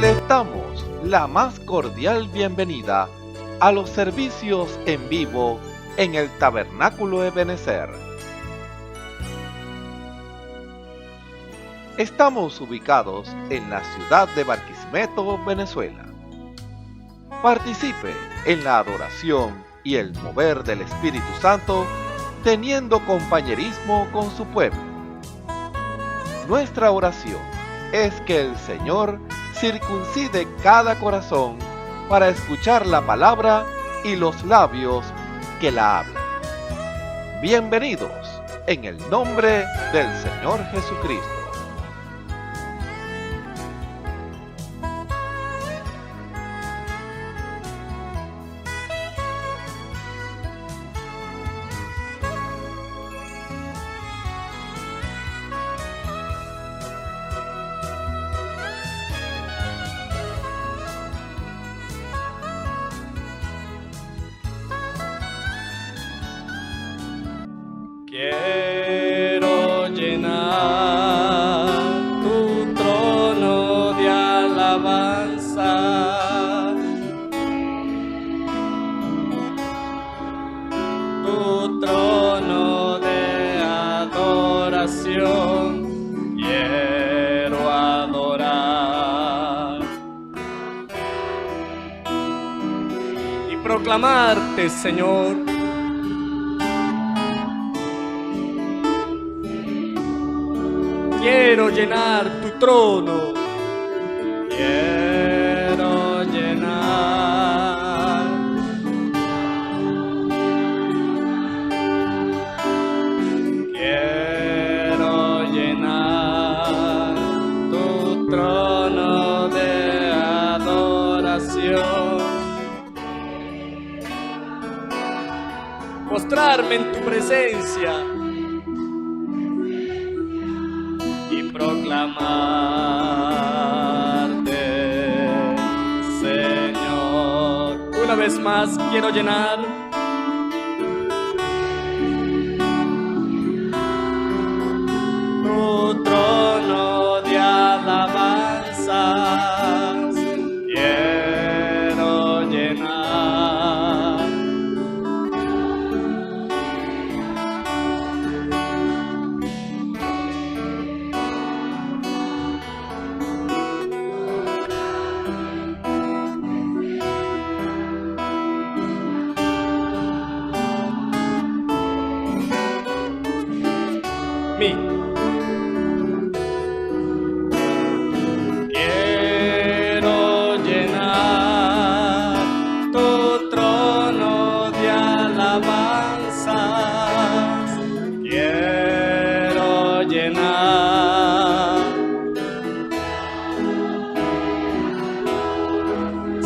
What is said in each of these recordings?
Les damos la más cordial bienvenida a los servicios en vivo en el Tabernáculo Ebenezer. Estamos ubicados en la ciudad de Barquisimeto, Venezuela. Participe en la adoración y el mover del Espíritu Santo, teniendo compañerismo con su pueblo. Nuestra oración es que el Señor circuncide cada corazón para escuchar la palabra y los labios que la hablan. Bienvenidos en el nombre del Señor Jesucristo. Quiero llenar tu trono de alabanza, tu trono de adoración. Quiero adorar y proclamarte, Señor. Quiero llenar tu trono, quiero llenar, tu trono de adoración, postrarme en tu presencia y proclamarte, Señor. Una vez más quiero llenar tu trono de alabanzas. Quiero llenar mí. Quiero llenar tu trono de alabanzas. Quiero llenar.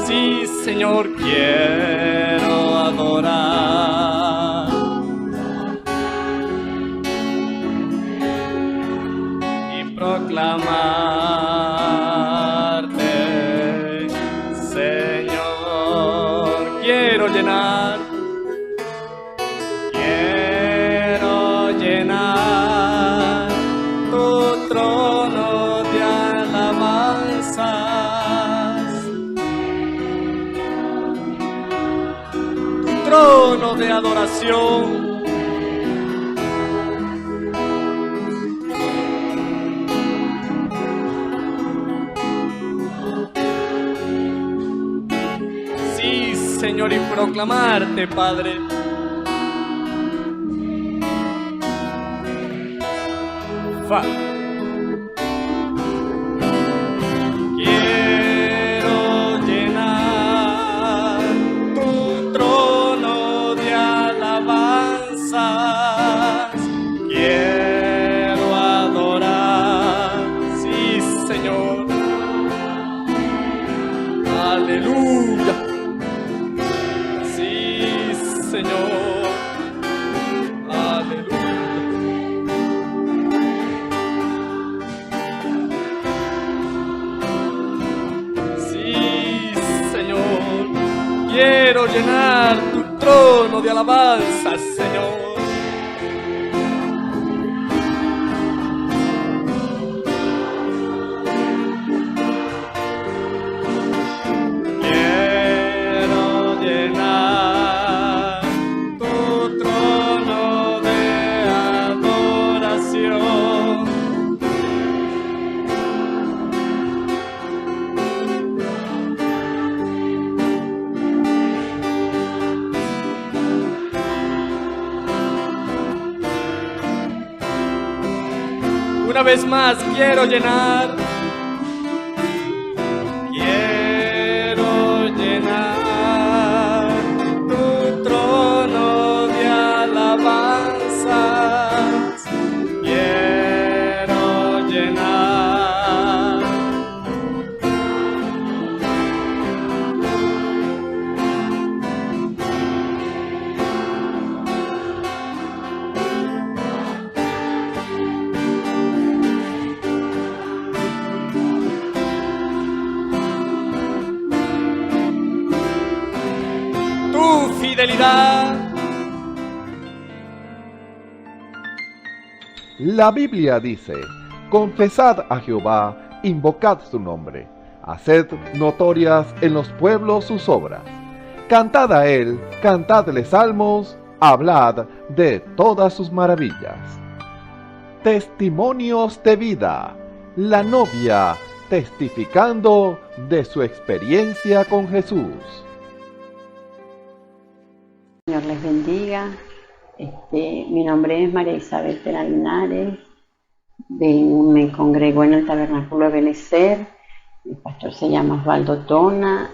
Sí, Señor, quiero adorar y proclamarte, Señor. Quiero llenar tu trono de alabanzas, tu trono de adoración. Sí, Señor, y proclamarte, Padre. Quiero llenar tu trono de alabanzas. Quiero adorar, sí, Señor. Aleluya. Sí, Señor. Aleluya. Quiero llenar tu trono de alabanza, Señor. Una vez más quiero llenar. Quiero llenar tu trono de alabanzas. Quiero llenar. Tu fidelidad. La Biblia dice, confesad a Jehová, invocad su nombre, haced notorias en los pueblos sus obras. Cantad a él, cantadle salmos, hablad de todas sus maravillas. Testimonios de vida, la novia testificando de su experiencia con Jesús. Señor les bendiga. Mi nombre es María Isabel Terán Linares. Me congrego en el Tabernáculo de Benecer. El pastor se llama Osvaldo Tona.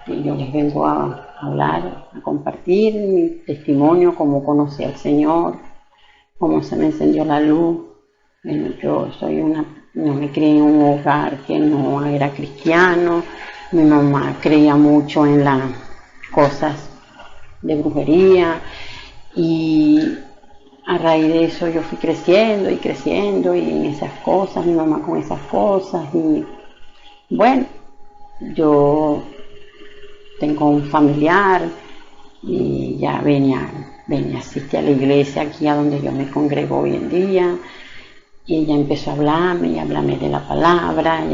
Yo les vengo a hablar, a compartir mi testimonio, cómo conocí al Señor, cómo se me encendió la luz. Bueno, yo no me crié en un hogar que no era cristiano. Mi mamá creía mucho en las cosas de brujería, y a raíz de eso yo fui creciendo y en esas cosas, mi mamá con esas cosas, y bueno, yo tengo un familiar y ya venía a asistir a la iglesia aquí a donde yo me congrego hoy en día, y ella empezó a hablarme de la palabra,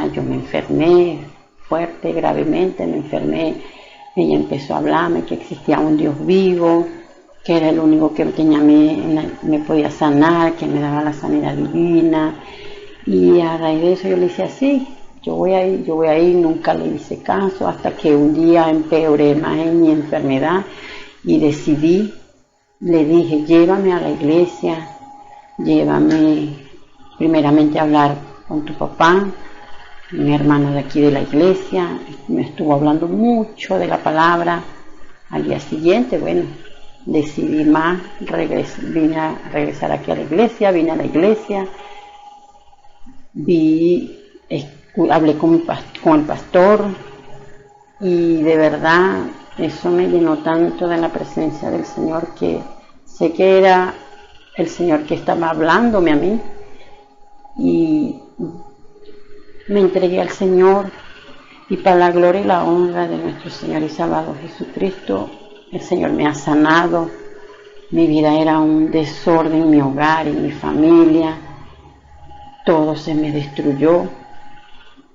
yo me enfermé fuerte, gravemente me enfermé. Ella empezó a hablarme que existía un Dios vivo, que era el único que me podía sanar, que me daba la sanidad divina. Y a raíz de eso yo le decía, sí, yo voy a ir, nunca le hice caso, hasta que un día empeoré más en mi enfermedad y decidí, le dije, llévame a la iglesia, llévame primeramente a hablar con tu papá. Mi hermano de aquí de la iglesia me estuvo hablando mucho de la palabra. Al día siguiente, bueno, decidí más, vine a regresar aquí a la iglesia, hablé con el pastor, y de verdad eso me llenó tanto de la presencia del Señor, que sé que era el Señor que estaba hablándome a mí, y me entregué al Señor, y para la gloria y la honra de nuestro Señor y Salvador Jesucristo, el Señor me ha sanado. Mi vida era un desorden, mi hogar y mi familia, todo se me destruyó,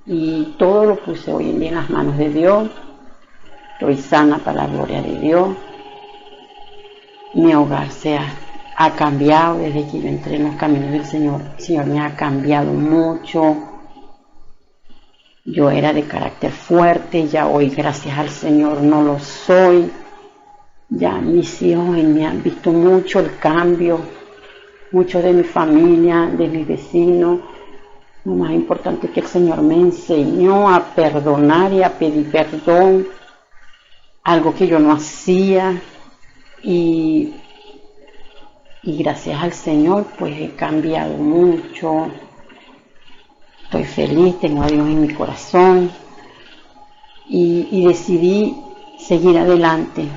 y todo lo puse hoy en día en las manos de Dios. Estoy sana para la gloria de Dios. Mi hogar ha cambiado desde que yo entré en los caminos del Señor. El Señor me ha cambiado mucho. Yo era de carácter fuerte, ya hoy, gracias al Señor, no lo soy. Ya mis hijos me han visto mucho el cambio, mucho de mi familia, de mis vecinos. Lo más importante es que el Señor me enseñó a perdonar y a pedir perdón, algo que yo no hacía, y gracias al Señor pues he cambiado mucho. Estoy feliz, tengo a Dios en mi corazón, y decidí seguir adelante,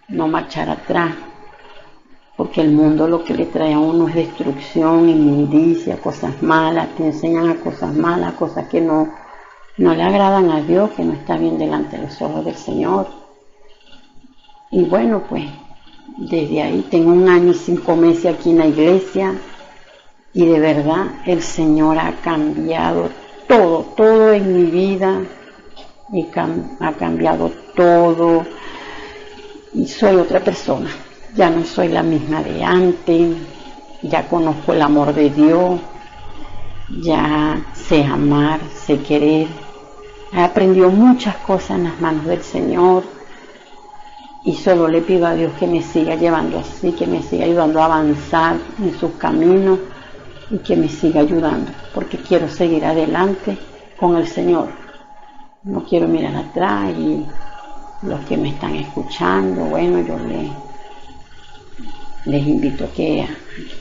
no marchar atrás, porque el mundo lo que le trae a uno es destrucción, inmundicia, cosas malas, te enseñan a cosas malas, cosas que no le agradan a Dios, que no está bien delante de los ojos del Señor. Y bueno, pues desde ahí tengo 1 año y 5 meses aquí en la iglesia, y de verdad el Señor ha cambiado todo en mi vida, ha cambiado todo, y soy otra persona. Ya no soy la misma de antes, ya conozco el amor de Dios, ya sé amar, sé querer. He aprendido muchas cosas en las manos del Señor, y solo le pido a Dios que me siga llevando así, que me siga ayudando a avanzar en sus caminos, y que me siga ayudando, porque quiero seguir adelante con el Señor. No quiero mirar atrás y los que me están escuchando, bueno, yo les invito a que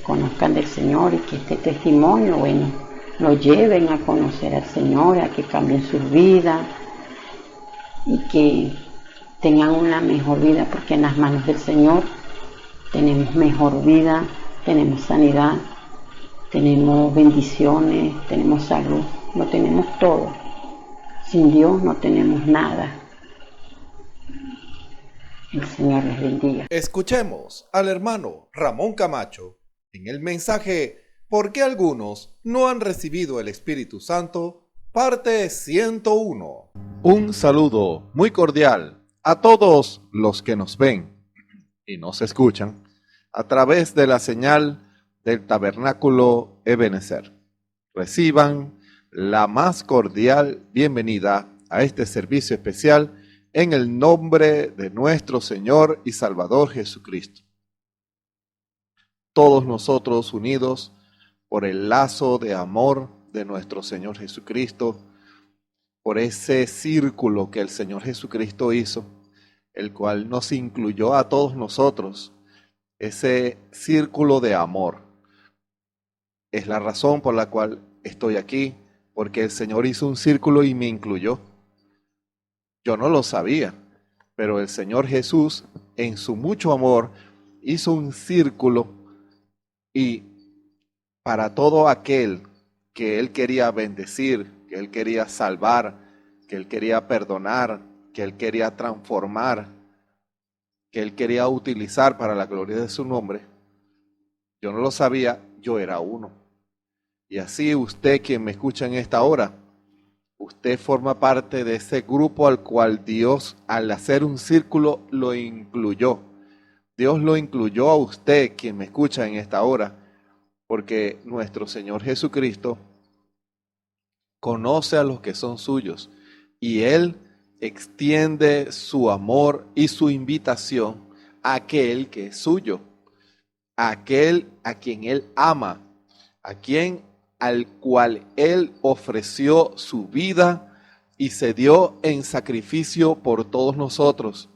conozcan del Señor y que este testimonio, bueno, lo lleven a conocer al Señor, a que cambien sus vidas y que tengan una mejor vida, porque en las manos del Señor tenemos mejor vida, tenemos sanidad, tenemos bendiciones, tenemos salud, lo tenemos todo. Sin Dios no tenemos nada. El Señor les bendiga. Escuchemos al hermano Ramón Camacho en el mensaje ¿Por qué algunos no han recibido el Espíritu Santo? Parte 101. Un saludo muy cordial a todos los que nos ven y nos escuchan a través de la señal del Tabernáculo Ebenezer. Reciban la más cordial bienvenida a este servicio especial en el nombre de nuestro Señor y Salvador Jesucristo. Todos nosotros unidos por el lazo de amor de nuestro Señor Jesucristo, por ese círculo que el Señor Jesucristo hizo, el cual nos incluyó a todos nosotros, ese círculo de amor. Es la razón por la cual estoy aquí, porque el Señor hizo un círculo y me incluyó. Yo no lo sabía, pero el Señor Jesús, en su mucho amor, hizo un círculo y para todo aquel que Él quería bendecir, que Él quería salvar, que Él quería perdonar, que Él quería transformar, que Él quería utilizar para la gloria de su nombre, yo no lo sabía, yo era uno. Y así usted, quien me escucha en esta hora, usted forma parte de ese grupo al cual Dios, al hacer un círculo, lo incluyó. Dios lo incluyó a usted, quien me escucha en esta hora, porque nuestro Señor Jesucristo conoce a los que son suyos y Él extiende su amor y su invitación a aquel que es suyo, a aquel a quien Él ama, al cual Él ofreció su vida y se dio en sacrificio por todos nosotros.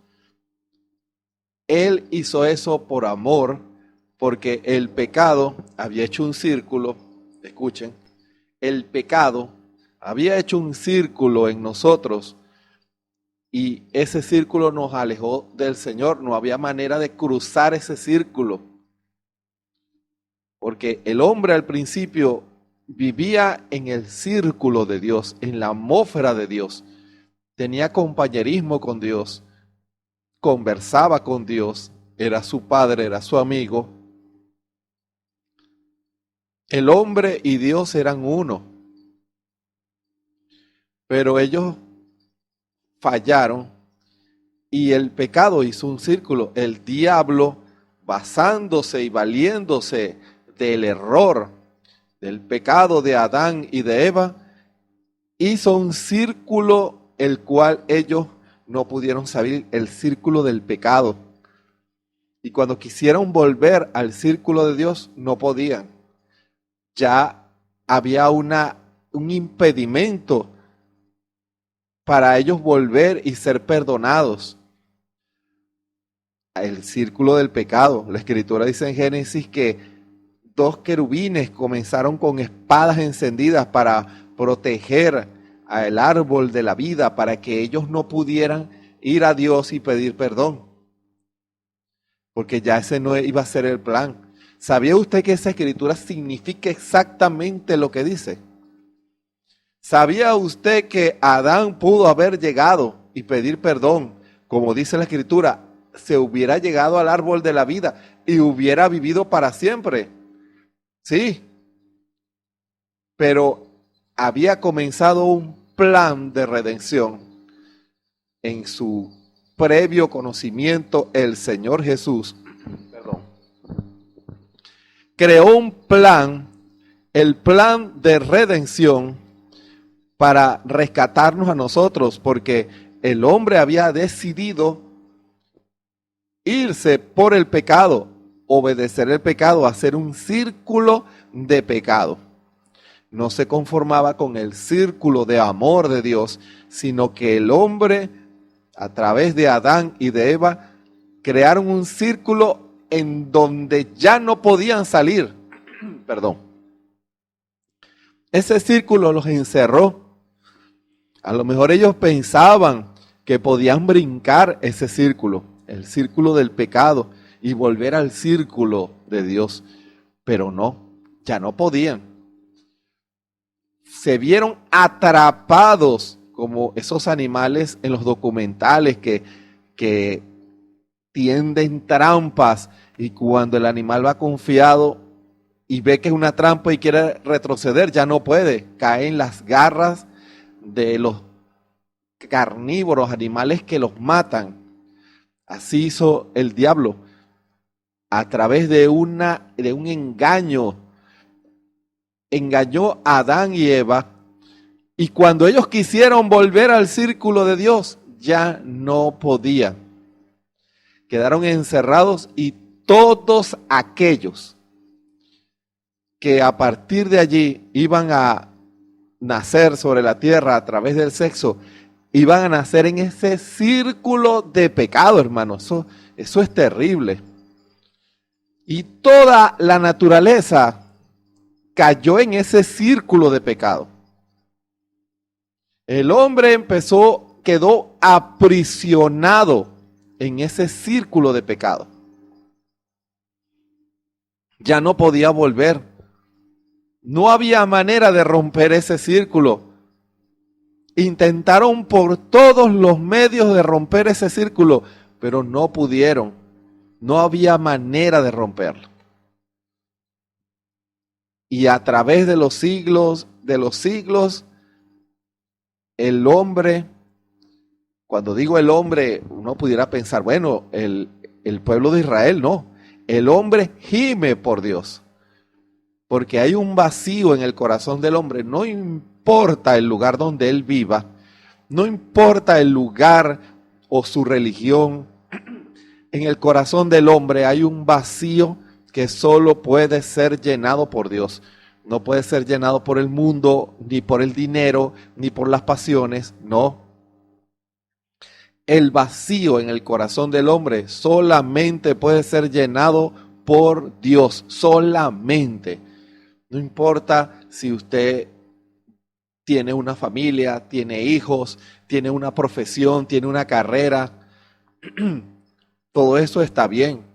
Él hizo eso por amor, porque el pecado había hecho un círculo, escuchen, el pecado había hecho un círculo en nosotros y ese círculo nos alejó del Señor, no había manera de cruzar ese círculo, porque el hombre al principio vivía en el círculo de Dios, en la atmósfera de Dios, tenía compañerismo con Dios, conversaba con Dios, era su padre, era su amigo. El hombre y Dios eran uno, pero ellos fallaron y el pecado hizo un círculo. El diablo, basándose y valiéndose del error, del pecado de Adán y de Eva, hizo un círculo el cual ellos no pudieron salir, el círculo del pecado. Y cuando quisieron volver al círculo de Dios, no podían. Ya había un impedimento para ellos volver y ser perdonados. El círculo del pecado. La Escritura dice en Génesis que 2 querubines comenzaron con espadas encendidas para proteger al árbol de la vida, para que ellos no pudieran ir a Dios y pedir perdón. Porque ya ese no iba a ser el plan. ¿Sabía usted que esa escritura significa exactamente lo que dice? ¿Sabía usted que Adán pudo haber llegado y pedir perdón? Como dice la escritura, se hubiera llegado al árbol de la vida y hubiera vivido para siempre. Sí, pero había comenzado un plan de redención. En su previo conocimiento, el Señor Jesús creó un plan, el plan de redención para rescatarnos a nosotros, porque el hombre había decidido irse por el pecado, obedecer el pecado, hacer un círculo de pecado. No se conformaba con el círculo de amor de Dios, sino que el hombre, a través de Adán y de Eva, crearon un círculo en donde ya no podían salir. Perdón. Ese círculo los encerró. A lo mejor ellos pensaban que podían brincar ese círculo, el círculo del pecado, y volver al círculo de Dios. Pero no, ya no podían. Se vieron atrapados como esos animales en los documentales que tienden trampas, y cuando el animal va confiado y ve que es una trampa y quiere retroceder, ya no puede, cae en las garras de los carnívoros, animales que los matan. Así hizo el diablo a través de un engaño. Engañó a Adán y Eva, y cuando ellos quisieron volver al círculo de Dios, ya no podían. Quedaron encerrados, y todos aquellos que a partir de allí iban a nacer sobre la tierra a través del sexo, iban a nacer en ese círculo de pecado, hermano. Eso es terrible. Y toda la naturaleza cayó en ese círculo de pecado. El hombre quedó aprisionado en ese círculo de pecado. Ya no podía volver. No había manera de romper ese círculo. Intentaron por todos los medios de romper ese círculo, pero no pudieron. No había manera de romperlo. Y a través de los siglos, el hombre, cuando digo el hombre, uno pudiera pensar, bueno, el pueblo de Israel, no. El hombre gime por Dios, porque hay un vacío en el corazón del hombre. No importa el lugar donde él viva, no importa el lugar o su religión, en el corazón del hombre hay un vacío que solo puede ser llenado por Dios. No puede ser llenado por el mundo, ni por el dinero, ni por las pasiones, no. El vacío en el corazón del hombre solamente puede ser llenado por Dios, solamente. No importa si usted tiene una familia, tiene hijos, tiene una profesión, tiene una carrera, todo eso está bien,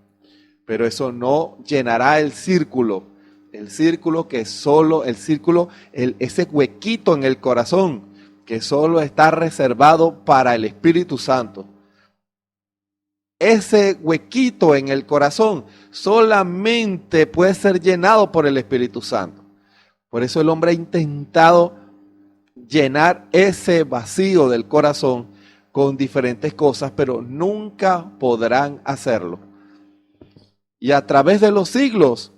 pero eso no llenará el círculo ese huequito en el corazón que solo está reservado para el Espíritu Santo. Ese huequito en el corazón solamente puede ser llenado por el Espíritu Santo. Por eso el hombre ha intentado llenar ese vacío del corazón con diferentes cosas, pero nunca podrán hacerlo. Y a través de los siglos,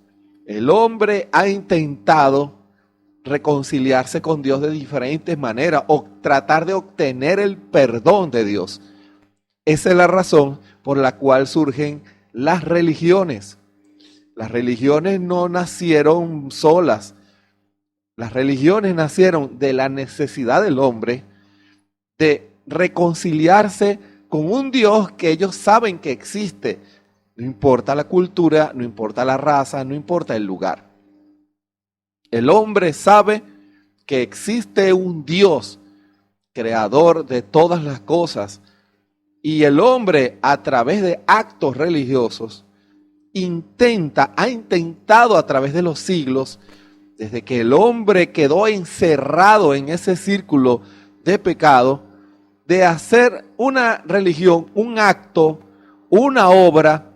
el hombre ha intentado reconciliarse con Dios de diferentes maneras o tratar de obtener el perdón de Dios. Esa es la razón por la cual surgen las religiones. Las religiones no nacieron solas. Las religiones nacieron de la necesidad del hombre de reconciliarse con un Dios que ellos saben que existe. No importa la cultura, no importa la raza, no importa el lugar. El hombre sabe que existe un Dios, creador de todas las cosas, y el hombre, a través de actos religiosos, ha intentado a través de los siglos, desde que el hombre quedó encerrado en ese círculo de pecado, de hacer una religión, un acto, una obra,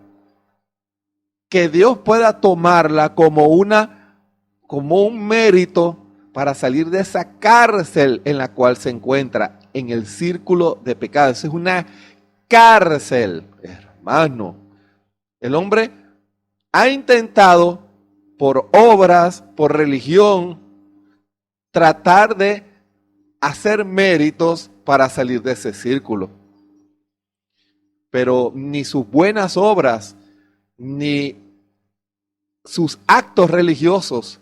que Dios pueda tomarla como un mérito para salir de esa cárcel en la cual se encuentra, en el círculo de pecado. Eso es una cárcel, hermano. El hombre ha intentado por obras, por religión, tratar de hacer méritos para salir de ese círculo. Pero ni sus buenas obras, ni sus actos religiosos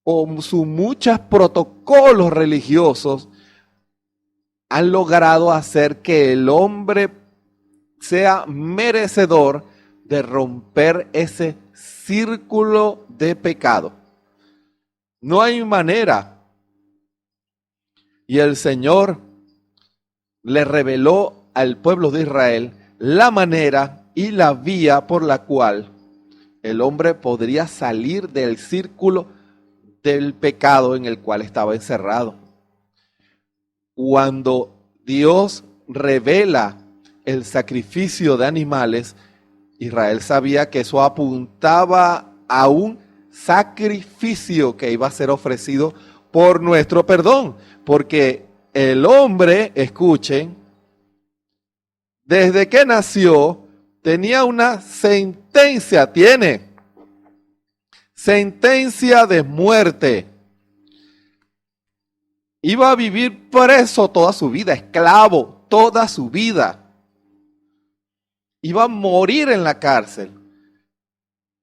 o sus muchos protocolos religiosos han logrado hacer que el hombre sea merecedor de romper ese círculo de pecado. No hay manera. Y el Señor le reveló al pueblo de Israel la manera y la vía por la cual el hombre podría salir del círculo del pecado en el cual estaba encerrado. Cuando Dios revela el sacrificio de animales, Israel sabía que eso apuntaba a un sacrificio que iba a ser ofrecido por nuestro perdón, porque el hombre, escuchen, desde que nació tenía una sentencia, tiene sentencia de muerte. Iba a vivir preso toda su vida, esclavo toda su vida. Iba a morir en la cárcel.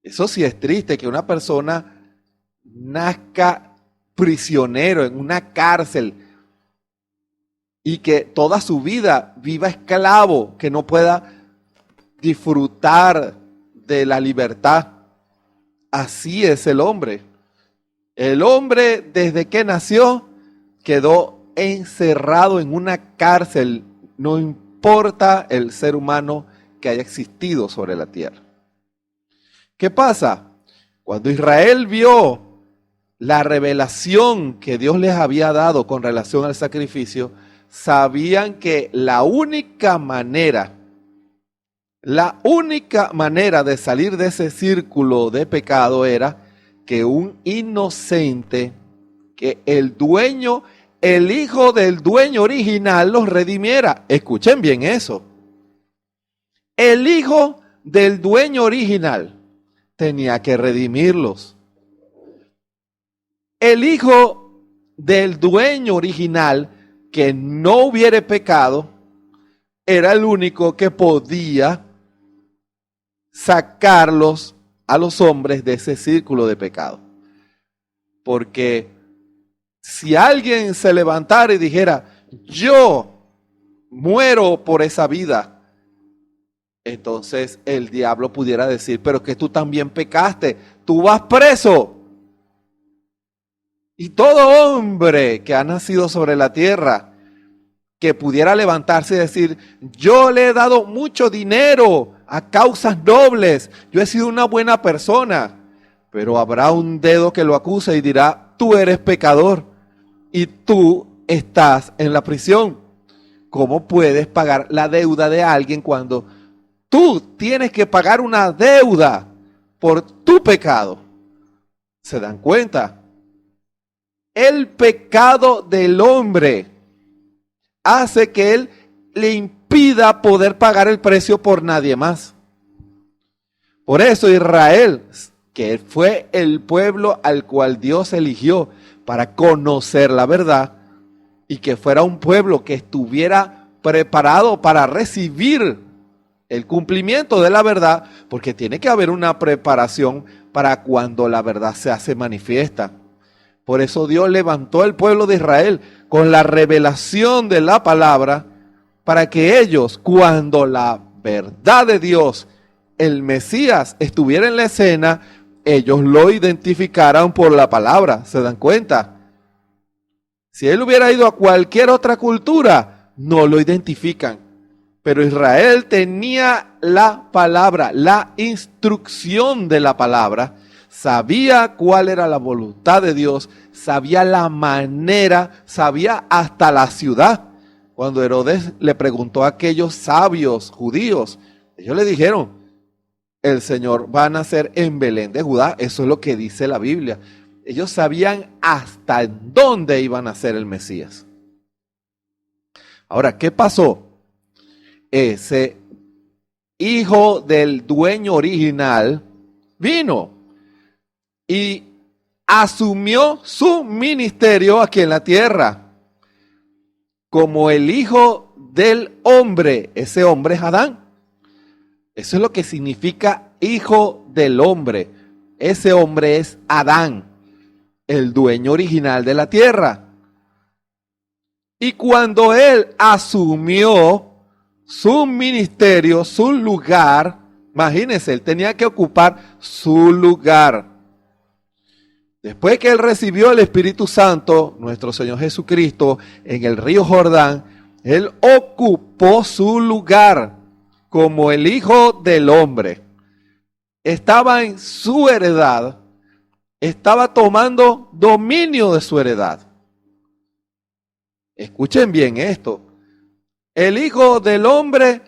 Eso sí es triste, que una persona nazca prisionero en una cárcel y que toda su vida viva esclavo, que no pueda disfrutar de la libertad. Así es el hombre. El hombre, desde que nació, quedó encerrado en una cárcel. No importa el ser humano que haya existido sobre la tierra. ¿Qué pasa? Cuando Israel vio la revelación que Dios les había dado con relación al sacrificio, sabían que la única manera de salir de ese círculo de pecado era que un inocente, que el hijo del dueño original los redimiera. Escuchen bien eso. El hijo del dueño original tenía que redimirlos. El hijo del dueño original que no hubiera pecado era el único que podía sacarlos a los hombres de ese círculo de pecado. Porque si alguien se levantara y dijera, yo muero por esa vida, entonces el diablo pudiera decir, pero que tú también pecaste, tú vas preso. Y todo hombre que ha nacido sobre la tierra, que pudiera levantarse y decir, yo le he dado mucho dinero a causas nobles, yo he sido una buena persona, pero habrá un dedo que lo acuse y dirá, tú eres pecador y tú estás en la prisión. ¿Cómo puedes pagar la deuda de alguien cuando tú tienes que pagar una deuda por tu pecado? ¿Se dan cuenta? El pecado del hombre hace que él le impida poder pagar el precio por nadie más. Por eso Israel, que fue el pueblo al cual Dios eligió para conocer la verdad y que fuera un pueblo que estuviera preparado para recibir el cumplimiento de la verdad, porque tiene que haber una preparación para cuando la verdad se hace manifiesta. Por eso Dios levantó el pueblo de Israel con la revelación de la palabra, para que ellos, cuando la verdad de Dios, el Mesías, estuviera en la escena, ellos lo identificaran por la palabra. ¿Se dan cuenta? Si él hubiera ido a cualquier otra cultura, no lo identifican. Pero Israel tenía la palabra, la instrucción de la palabra, sabía cuál era la voluntad de Dios, sabía la manera, sabía hasta la ciudad. Cuando Herodes le preguntó a aquellos sabios judíos, ellos le dijeron, el Señor va a nacer en Belén de Judá. Eso es lo que dice la Biblia. Ellos sabían hasta dónde iba a nacer el Mesías. Ahora, ¿qué pasó? Ese hijo del dueño original vino y asumió su ministerio aquí en la tierra como el hijo del hombre. Ese hombre es Adán. Eso es lo que significa hijo del hombre. ese hombre es Adán, el dueño original de la tierra. Y cuando él asumió su ministerio, su lugar, imagínense, él tenía que ocupar su lugar. Después que él recibió el Espíritu Santo, nuestro Señor Jesucristo, en el río Jordán, él ocupó su lugar como el Hijo del Hombre. Estaba en su heredad, estaba tomando dominio de su heredad. Escuchen bien esto. El Hijo del Hombre,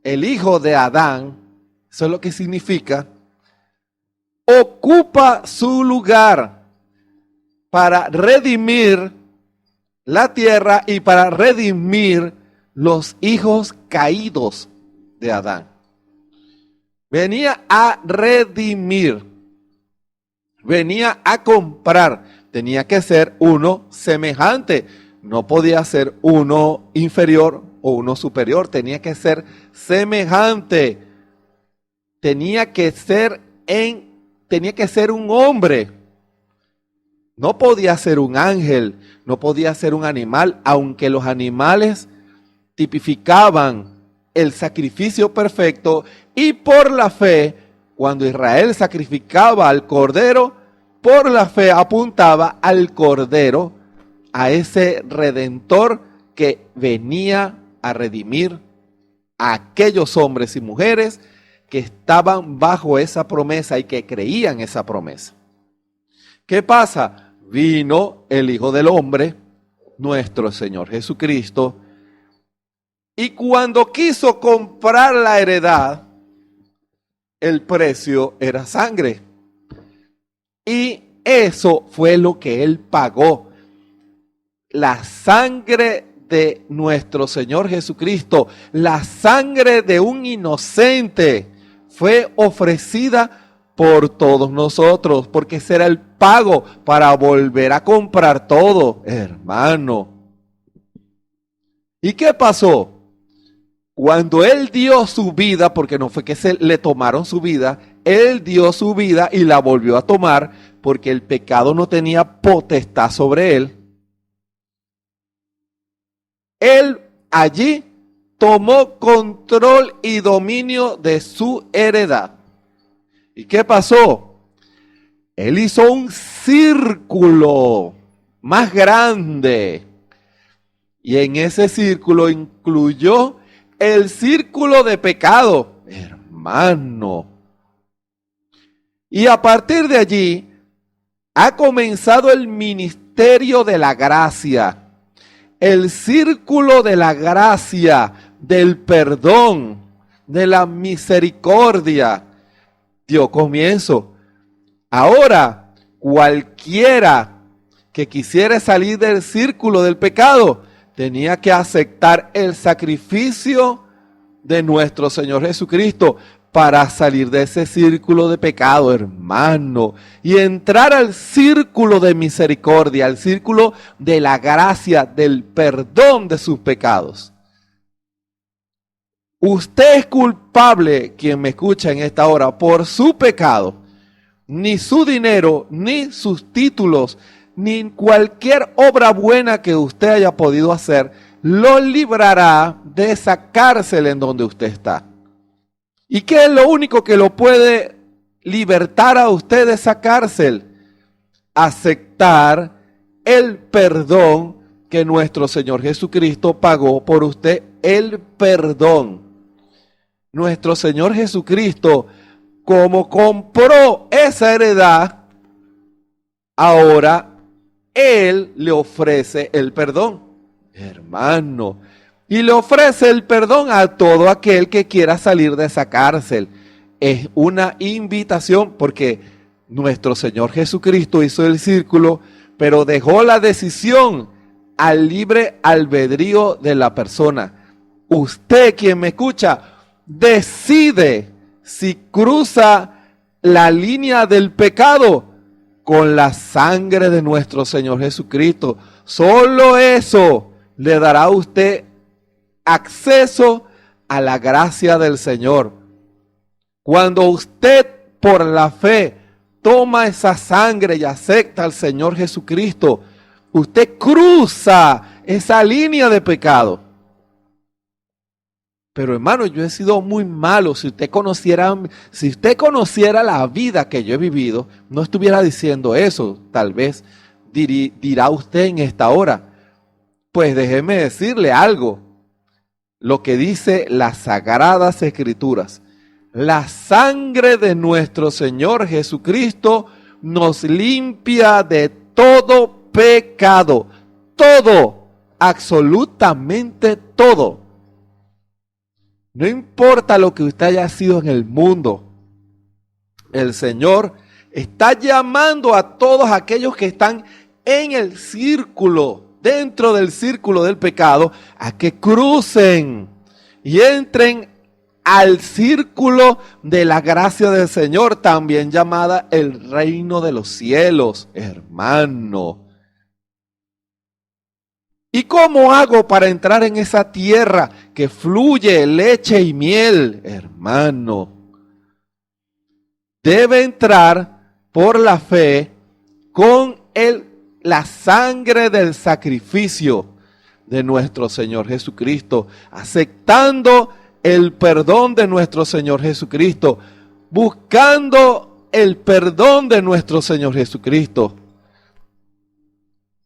el Hijo de Adán, eso es lo que significa, ocupa su lugar para redimir la tierra y para redimir los hijos caídos de Adán. Venía a redimir, venía a comprar, tenía que ser uno semejante, no podía ser uno inferior o uno superior, tenía que ser semejante, tenía que ser un hombre. No podía ser un ángel, no podía ser un animal, aunque los animales tipificaban el sacrificio perfecto, y por la fe, cuando Israel sacrificaba al cordero, por la fe apuntaba al cordero, a ese redentor que venía a redimir a aquellos hombres y mujeres que estaban bajo esa promesa y que creían esa promesa. ¿Qué pasa? Vino el Hijo del Hombre, nuestro Señor Jesucristo, y cuando quiso comprar la heredad, el precio era sangre. Y eso fue lo que Él pagó. La sangre de nuestro Señor Jesucristo, la sangre de un inocente, fue ofrecida por todos nosotros, porque ese era el pago para volver a comprar todo, hermano. ¿Y qué pasó? Cuando Él dio su vida, porque no fue que le tomaron su vida, Él dio su vida y la volvió a tomar, porque el pecado no tenía potestad sobre Él. Él allí tomó control y dominio de su heredad. ¿Y qué pasó? Él hizo un círculo más grande. Y en ese círculo incluyó el círculo de pecado, hermano. Y a partir de allí ha comenzado el ministerio de la gracia. El círculo de la gracia, del perdón, de la misericordia, dio comienzo. Ahora, cualquiera que quisiera salir del círculo del pecado, tenía que aceptar el sacrificio de nuestro Señor Jesucristo para salir de ese círculo de pecado, hermano, y entrar al círculo de misericordia, al círculo de la gracia, del perdón de sus pecados. Usted es culpable, quien me escucha en esta hora, por su pecado. Ni su dinero, ni sus títulos, ni cualquier obra buena que usted haya podido hacer, lo librará de esa cárcel en donde usted está. ¿Y qué es lo único que lo puede libertar a usted de esa cárcel? Aceptar el perdón que nuestro Señor Jesucristo pagó por usted, el perdón. Nuestro Señor Jesucristo, como compró esa heredad, ahora Él le ofrece el perdón, hermano. Y le ofrece el perdón a todo aquel que quiera salir de esa cárcel. Es una invitación porque nuestro Señor Jesucristo hizo el círculo, pero dejó la decisión al libre albedrío de la persona. Usted, quien me escucha, decide si cruza la línea del pecado con la sangre de nuestro Señor Jesucristo. Solo eso le dará a usted acceso a la gracia del Señor. Cuando usted por la fe toma esa sangre y acepta al Señor Jesucristo, usted cruza esa línea de pecado. Pero hermano, yo he sido muy malo. Si usted conociera la vida que yo he vivido, no estuviera diciendo eso. Tal vez dirá usted en esta hora. Pues déjeme decirle algo. Lo que dice las Sagradas Escrituras. La sangre de nuestro Señor Jesucristo nos limpia de todo pecado. Todo, absolutamente todo. No importa lo que usted haya sido en el mundo, el Señor está llamando a todos aquellos que están en el círculo, dentro del círculo del pecado, a que crucen y entren al círculo de la gracia del Señor, también llamada el reino de los cielos, hermano. ¿Y cómo hago para entrar en esa tierra que fluye leche y miel, hermano? Debe entrar por la fe con la sangre del sacrificio de nuestro Señor Jesucristo, aceptando el perdón de nuestro Señor Jesucristo, buscando el perdón de nuestro Señor Jesucristo.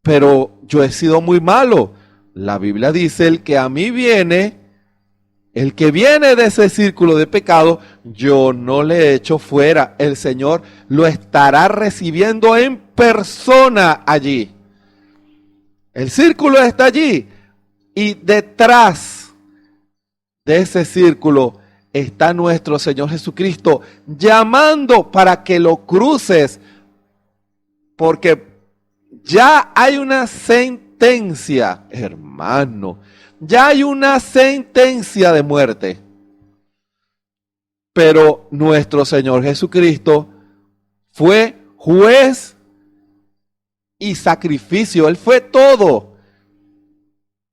Pero yo he sido muy malo. La Biblia dice, el que viene de ese círculo de pecado, yo no le echo fuera. El Señor lo estará recibiendo en persona allí. El círculo está allí. Y detrás de ese círculo está nuestro Señor Jesucristo llamando para que lo cruces. Porque ya hay una sentencia, hermano. Ya hay una sentencia de muerte. Pero nuestro Señor Jesucristo fue juez y sacrificio. Él fue todo.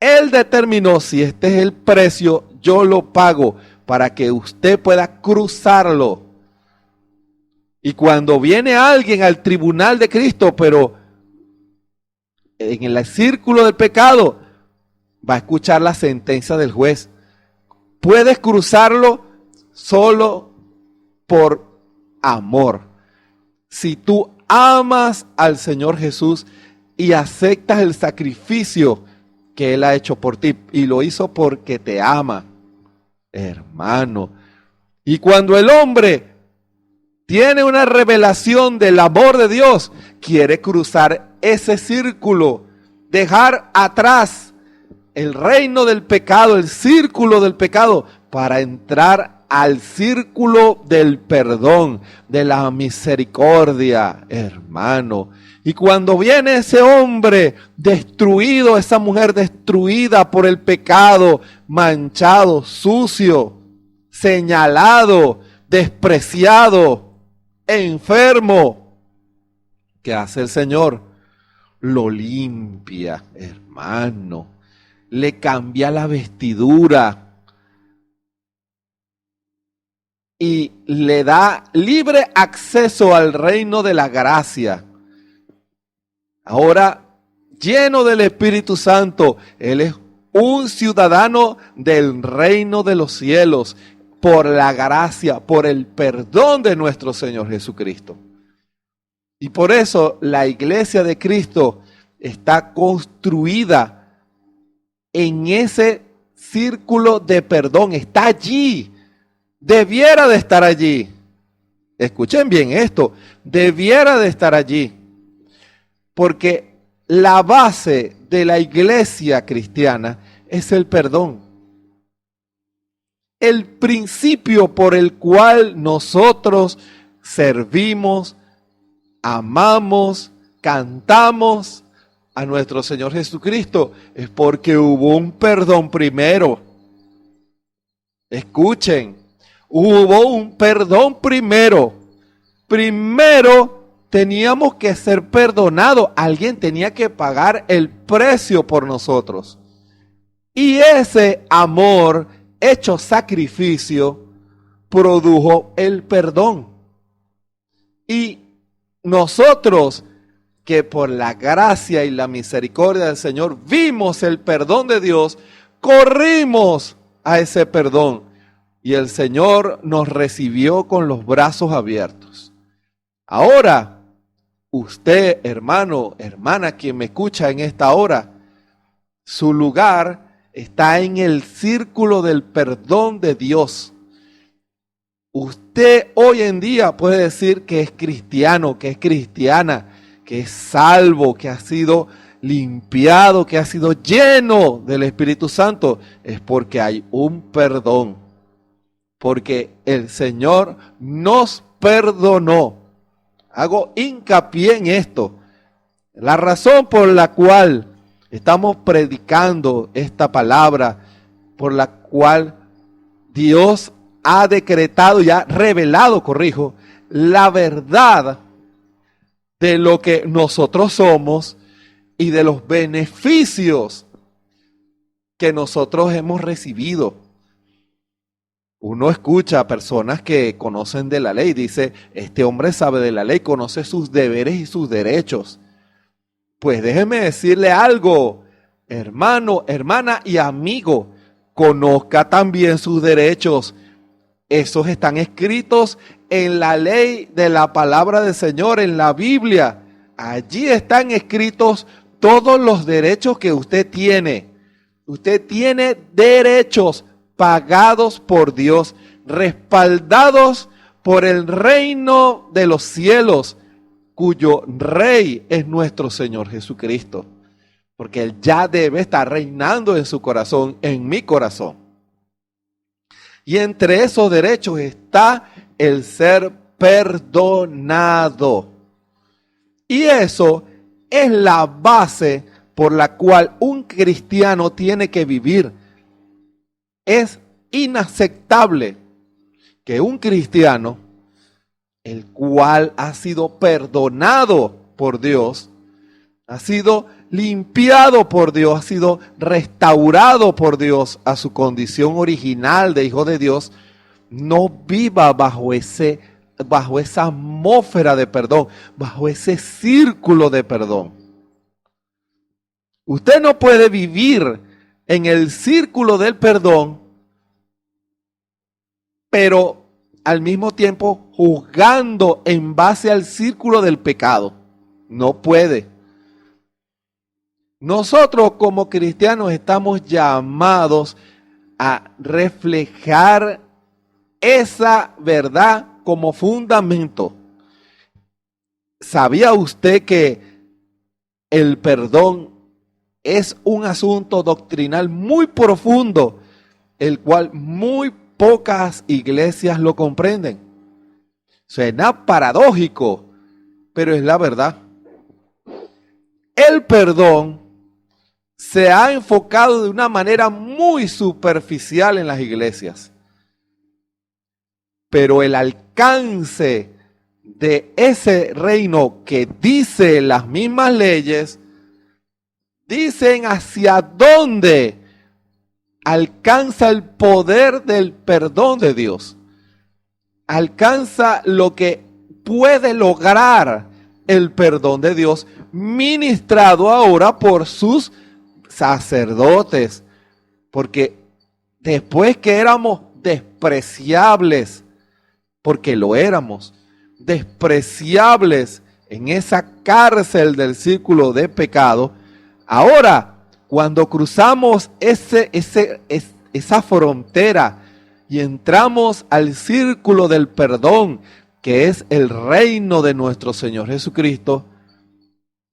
Él determinó si este es el precio, yo lo pago para que usted pueda cruzarlo. Y cuando viene alguien al tribunal de Cristo, pero en el círculo del pecado, va a escuchar la sentencia del juez. Puedes cruzarlo solo por amor. Si tú amas al Señor Jesús y aceptas el sacrificio que Él ha hecho por ti, y lo hizo porque te ama, hermano. Y cuando el hombre tiene una revelación del amor de Dios, quiere cruzar ese círculo, dejar atrás el reino del pecado, el círculo del pecado, para entrar al círculo del perdón, de la misericordia, hermano. Y cuando viene ese hombre destruido, esa mujer destruida por el pecado, manchado, sucio, señalado, despreciado, enfermo, ¿qué hace el Señor? Lo limpia, hermano. Le cambia la vestidura y le da libre acceso al reino de la gracia. Ahora, lleno del Espíritu Santo, Él es un ciudadano del reino de los cielos por la gracia, por el perdón de nuestro Señor Jesucristo. Y por eso la iglesia de Cristo está construida en ese círculo de perdón. Está allí. Debiera de estar allí. Escuchen bien esto. Debiera de estar allí. Porque la base de la iglesia cristiana es el perdón. El principio por el cual nosotros servimos, amamos, cantamos a nuestro Señor Jesucristo es porque hubo un perdón primero. Escuchen, hubo un perdón primero. Primero teníamos que ser perdonados. Alguien tenía que pagar el precio por nosotros. Y ese amor hecho sacrificio produjo el perdón. Y nosotros que por la gracia y la misericordia del Señor vimos el perdón de Dios, corrimos a ese perdón y el Señor nos recibió con los brazos abiertos. Ahora, usted, hermano, hermana, quien me escucha en esta hora, su lugar está en el círculo del perdón de Dios. Usted hoy en día puede decir que es cristiano, que es cristiana, que es salvo, que ha sido limpiado, que ha sido lleno del Espíritu Santo. Es porque hay un perdón. Porque el Señor nos perdonó. Hago hincapié en esto. La razón por la cual estamos predicando esta palabra, por la cual Dios ha decretado y ha revelado, la verdad de lo que nosotros somos y de los beneficios que nosotros hemos recibido. Uno escucha a personas que conocen de la ley, dice, este hombre sabe de la ley, conoce sus deberes y sus derechos. Pues déjeme decirle algo, hermano, hermana y amigo, conozca también sus derechos. Esos están escritos en la ley de la palabra del Señor, en la Biblia. Allí están escritos todos los derechos que usted tiene. Usted tiene derechos pagados por Dios, respaldados por el reino de los cielos, cuyo rey es nuestro Señor Jesucristo. Porque Él ya debe estar reinando en su corazón, en mi corazón. Y entre esos derechos está el ser perdonado. Y eso es la base por la cual un cristiano tiene que vivir. Es inaceptable que un cristiano, el cual ha sido perdonado por Dios, ha sido limpiado por Dios, ha sido restaurado por Dios a su condición original de hijo de Dios, no viva bajo esa atmósfera de perdón, bajo ese círculo de perdón. Usted no puede vivir en el círculo del perdón, pero al mismo tiempo juzgando en base al círculo del pecado. No puede. Nosotros como cristianos estamos llamados a reflejar esa verdad como fundamento. ¿Sabía usted que el perdón es un asunto doctrinal muy profundo, el cual muy pocas iglesias lo comprenden? Suena paradójico, pero es la verdad. El perdón se ha enfocado de una manera muy superficial en las iglesias. Pero el alcance de ese reino que dice las mismas leyes, dicen hacia dónde alcanza el poder del perdón de Dios. Alcanza lo que puede lograr el perdón de Dios, ministrado ahora por sus sacerdotes. Porque después que éramos despreciables, porque lo éramos, despreciables en esa cárcel del círculo de pecado, ahora cuando cruzamos esa frontera y entramos al círculo del perdón, que es el reino de nuestro Señor Jesucristo,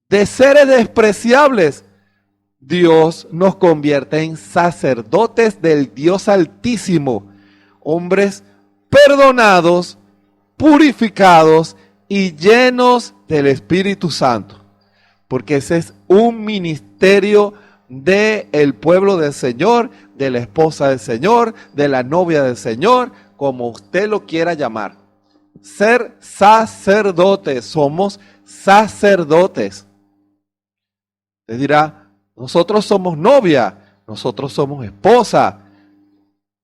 de seres despreciables, Dios nos convierte en sacerdotes del Dios Altísimo, hombres perdonados, purificados y llenos del Espíritu Santo. Porque ese es un ministerio del pueblo del Señor, de la esposa del Señor, de la novia del Señor, como usted lo quiera llamar. Ser sacerdotes, somos sacerdotes. Usted dirá, nosotros somos novia, nosotros somos esposa,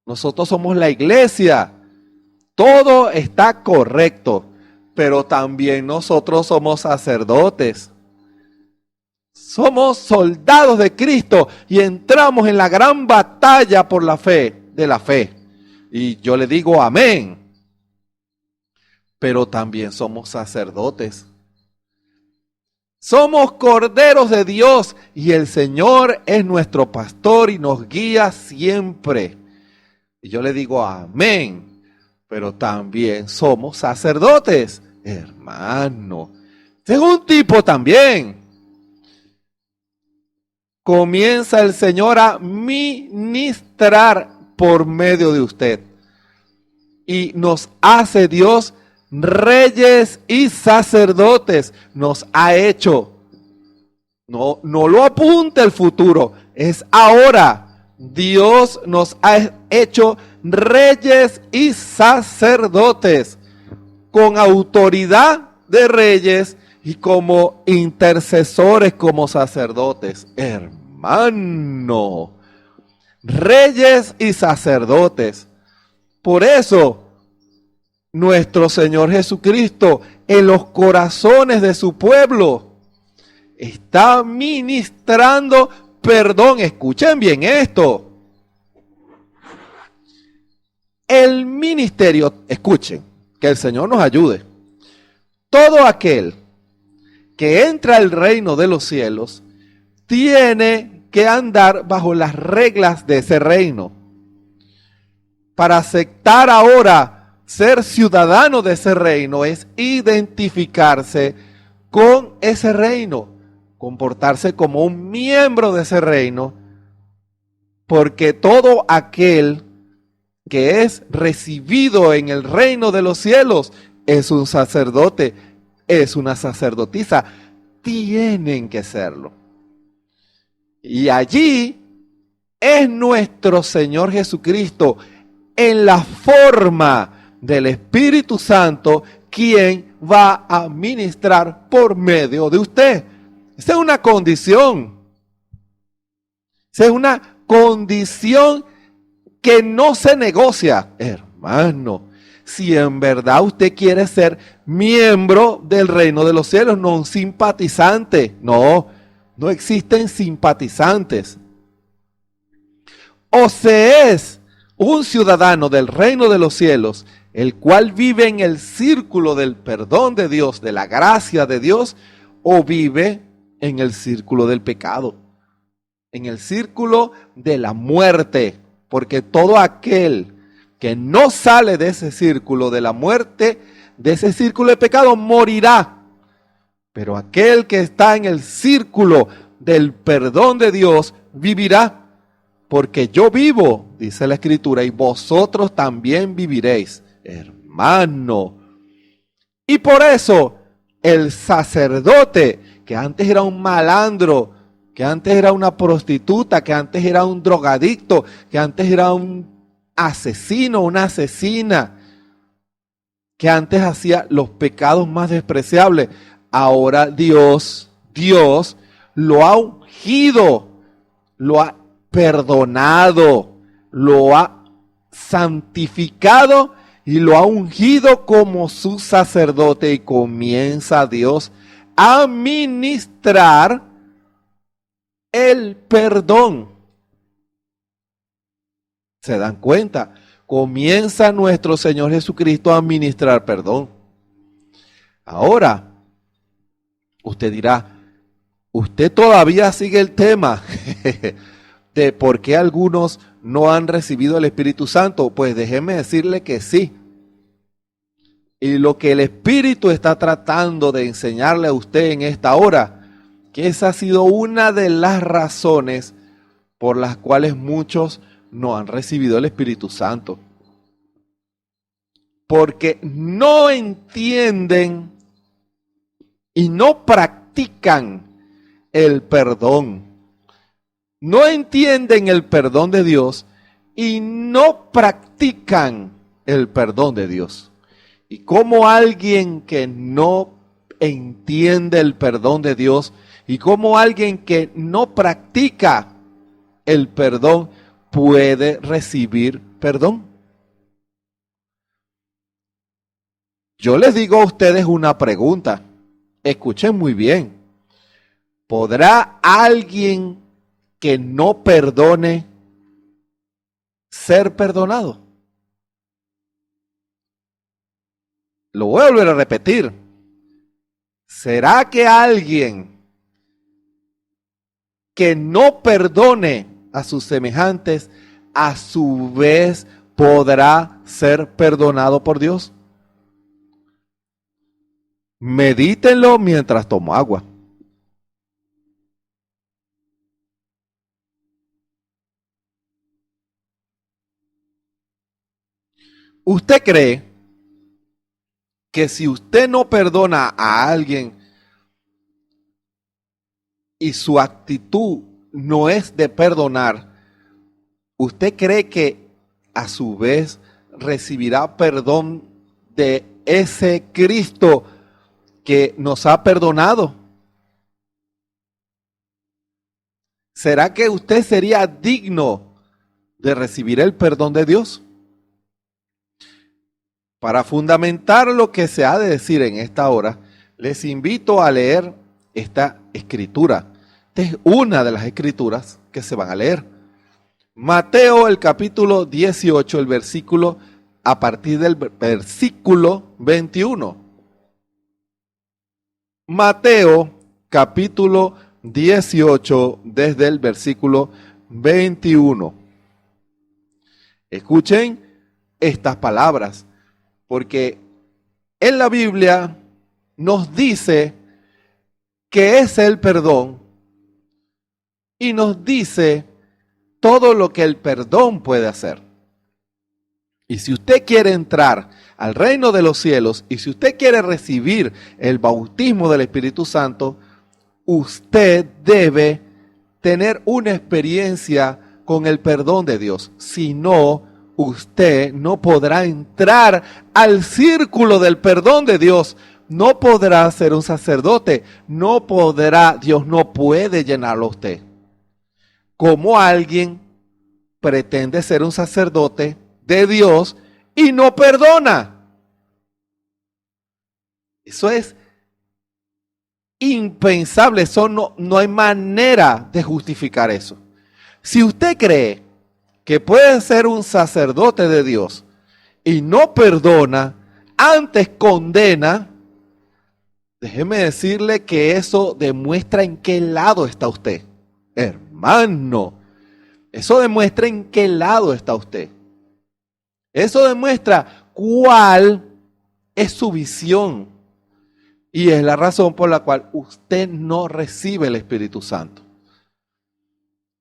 nosotros somos la iglesia. Todo está correcto, pero también nosotros somos sacerdotes. Somos soldados de Cristo y entramos en la gran batalla por la fe, de la fe. Y yo le digo amén. Pero también somos sacerdotes. Somos corderos de Dios y el Señor es nuestro pastor y nos guía siempre. Y yo le digo amén. Pero también somos sacerdotes, hermano. Este es un tipo también. Comienza el Señor a ministrar por medio de usted. Y nos hace Dios reyes y sacerdotes. Nos ha hecho. No lo apunte el futuro. Es ahora. Dios nos ha hecho reyes y sacerdotes. Con autoridad de reyes y como intercesores, como sacerdotes. Hermano. Reyes y sacerdotes. Por eso, nuestro Señor Jesucristo, en los corazones de su pueblo, está ministrando perdón. Escuchen bien esto. El ministerio, escuchen, que el Señor nos ayude. Todo aquel que entra al reino de los cielos tiene que andar bajo las reglas de ese reino. Para aceptar ahora ser ciudadano de ese reino es identificarse con ese reino, comportarse como un miembro de ese reino, porque todo aquel que es recibido en el reino de los cielos es un sacerdote, es una sacerdotisa, tienen que serlo. Y allí es nuestro Señor Jesucristo, en la forma del Espíritu Santo, quien va a ministrar por medio de usted. Esa es una condición. Esa es una condición que no se negocia, hermano. Si en verdad usted quiere ser miembro del reino de los cielos, no un simpatizante. No existen simpatizantes. O se es un ciudadano del reino de los cielos, el cual vive en el círculo del perdón de Dios, de la gracia de Dios, o vive en el círculo del pecado, en el círculo de la muerte, porque todo aquel que no sale de ese círculo de la muerte, de ese círculo de pecado, morirá. Pero aquel que está en el círculo del perdón de Dios, vivirá. Porque yo vivo, dice la Escritura, y vosotros también viviréis, hermano. Y por eso el sacerdote, que antes era un malandro, que antes era una prostituta, que antes era un drogadicto, que antes era un asesino, una asesina, que antes hacía los pecados más despreciables, ahora Dios lo ha ungido, lo ha perdonado, lo ha santificado y lo ha ungido como su sacerdote, y comienza Dios a ministrar el perdón. ¿Se dan cuenta? Comienza nuestro Señor Jesucristo a ministrar perdón. Ahora, usted dirá, usted todavía sigue el tema de por qué algunos no han recibido el Espíritu Santo. Pues déjeme decirle que sí. Y lo que el Espíritu está tratando de enseñarle a usted en esta hora, que esa ha sido una de las razones por las cuales muchos no han recibido el Espíritu Santo. Porque no entienden y no practican el perdón. No entienden el perdón de Dios y no practican el perdón de Dios. Y como alguien que no entiende el perdón de Dios y como alguien que no practica el perdón puede recibir perdón. Yo les digo a ustedes una pregunta. Escuchen muy bien. ¿Podrá alguien que no perdone ser perdonado? Lo voy a volver a repetir. ¿Será que alguien que no perdone a sus semejantes a su vez podrá ser perdonado por Dios? Medítenlo mientras tomo agua. ¿Usted cree que si usted no perdona a alguien y su actitud no es de perdonar, usted cree que a su vez recibirá perdón de ese Cristo que nos ha perdonado? ¿Será que usted sería digno de recibir el perdón de Dios? Para fundamentar lo que se ha de decir en esta hora, les invito a leer esta escritura. Esta es una de las escrituras que se van a leer. Mateo, el capítulo 18, el versículo, a partir del versículo 21. Mateo, capítulo 18, desde el versículo 21. Escuchen estas palabras, porque en la Biblia nos dice qué es el perdón y nos dice todo lo que el perdón puede hacer. Y si usted quiere entrar al reino de los cielos y si usted quiere recibir el bautismo del Espíritu Santo, usted debe tener una experiencia con el perdón de Dios. Si no, usted no podrá entrar al círculo del perdón de Dios. No podrá ser un sacerdote. No podrá, Dios no puede llenarlo a usted. ¿Cómo alguien pretende ser un sacerdote de Dios y no perdona? Eso es impensable. Eso no hay manera de justificar eso. Si usted cree que puede ser un sacerdote de Dios y no perdona, antes condena, déjeme decirle que eso demuestra en qué lado está usted. Hermano, eso demuestra en qué lado está usted. Eso demuestra cuál es su visión. Y es la razón por la cual usted no recibe el Espíritu Santo.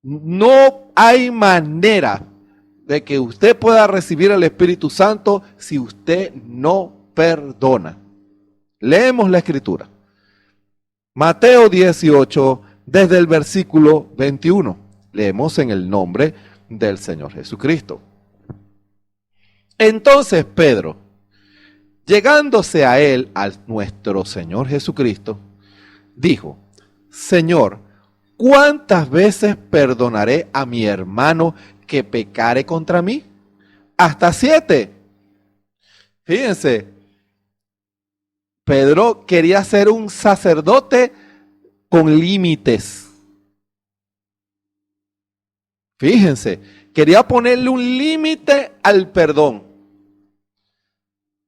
No hay manera de que usted pueda recibir el Espíritu Santo si usted no perdona. Leemos la Escritura. Mateo 18, desde el versículo 21. Leemos en el nombre del Señor Jesucristo. Entonces Pedro, llegándose a él, a nuestro Señor Jesucristo, dijo: Señor, ¿cuántas veces perdonaré a mi hermano que pecare contra mí? ¿Hasta 7? Fíjense, Pedro quería ser un sacerdote con límites. Fíjense, quería ponerle un límite al perdón.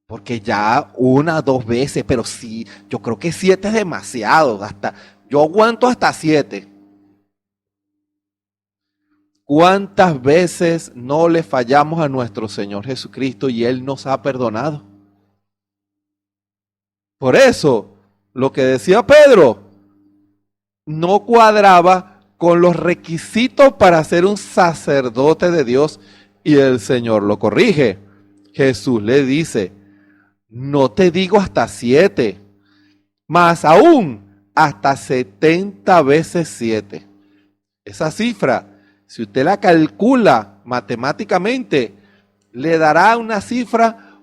Porque ya 1, 2 veces, pero sí, yo creo que 7 es demasiado. Yo aguanto hasta 7. ¿Cuántas veces no le fallamos a nuestro Señor Jesucristo y Él nos ha perdonado? Por eso, lo que decía Pedro no cuadraba con los requisitos para ser un sacerdote de Dios, y el Señor lo corrige. Jesús le dice: no te digo hasta 7, más aún hasta 70 veces 7. Esa cifra, si usted la calcula matemáticamente, le dará una cifra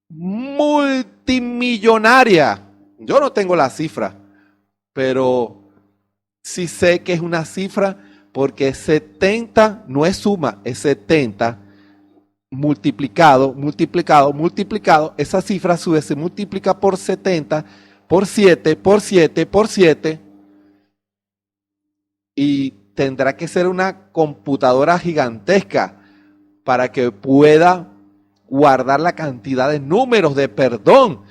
multimillonaria. Yo no tengo la cifra, pero sí sé que es una cifra, porque 70 no es suma, es 70 multiplicado, esa cifra a su vez se multiplica por 70, por 7, por 7, por 7, y tendrá que ser una computadora gigantesca para que pueda guardar la cantidad de números de perdón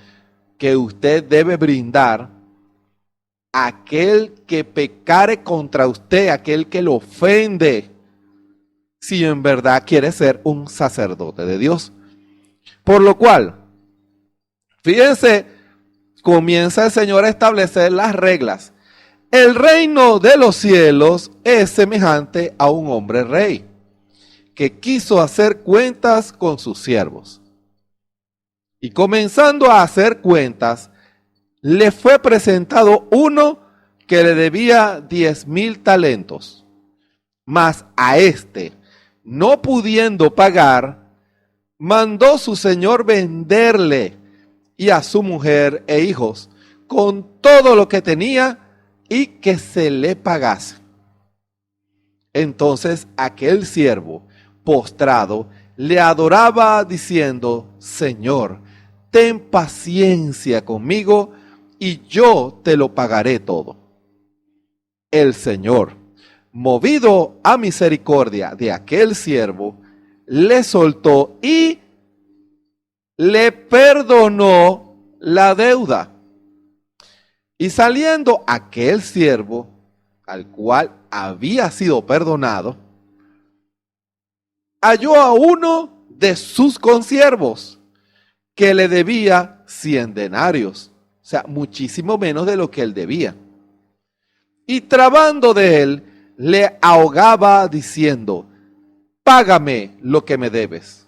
que usted debe brindar a aquel que pecare contra usted, aquel que lo ofende, si en verdad quiere ser un sacerdote de Dios. Por lo cual, fíjense, comienza el Señor a establecer las reglas. El reino de los cielos es semejante a un hombre rey que quiso hacer cuentas con sus siervos. Y comenzando a hacer cuentas, le fue presentado uno que le debía 10,000 talentos. Mas a este, no pudiendo pagar, mandó su señor venderle y a su mujer e hijos con todo lo que tenía y que se le pagase. Entonces aquel siervo, postrado, le adoraba diciendo: Señor, ten paciencia conmigo y yo te lo pagaré todo. El Señor, movido a misericordia de aquel siervo, le soltó y le perdonó la deuda. Y saliendo aquel siervo, al cual había sido perdonado, halló a uno de sus consiervos que le debía 100 denarios, o sea, muchísimo menos de lo que él debía. Y trabando de él, le ahogaba diciendo: págame lo que me debes.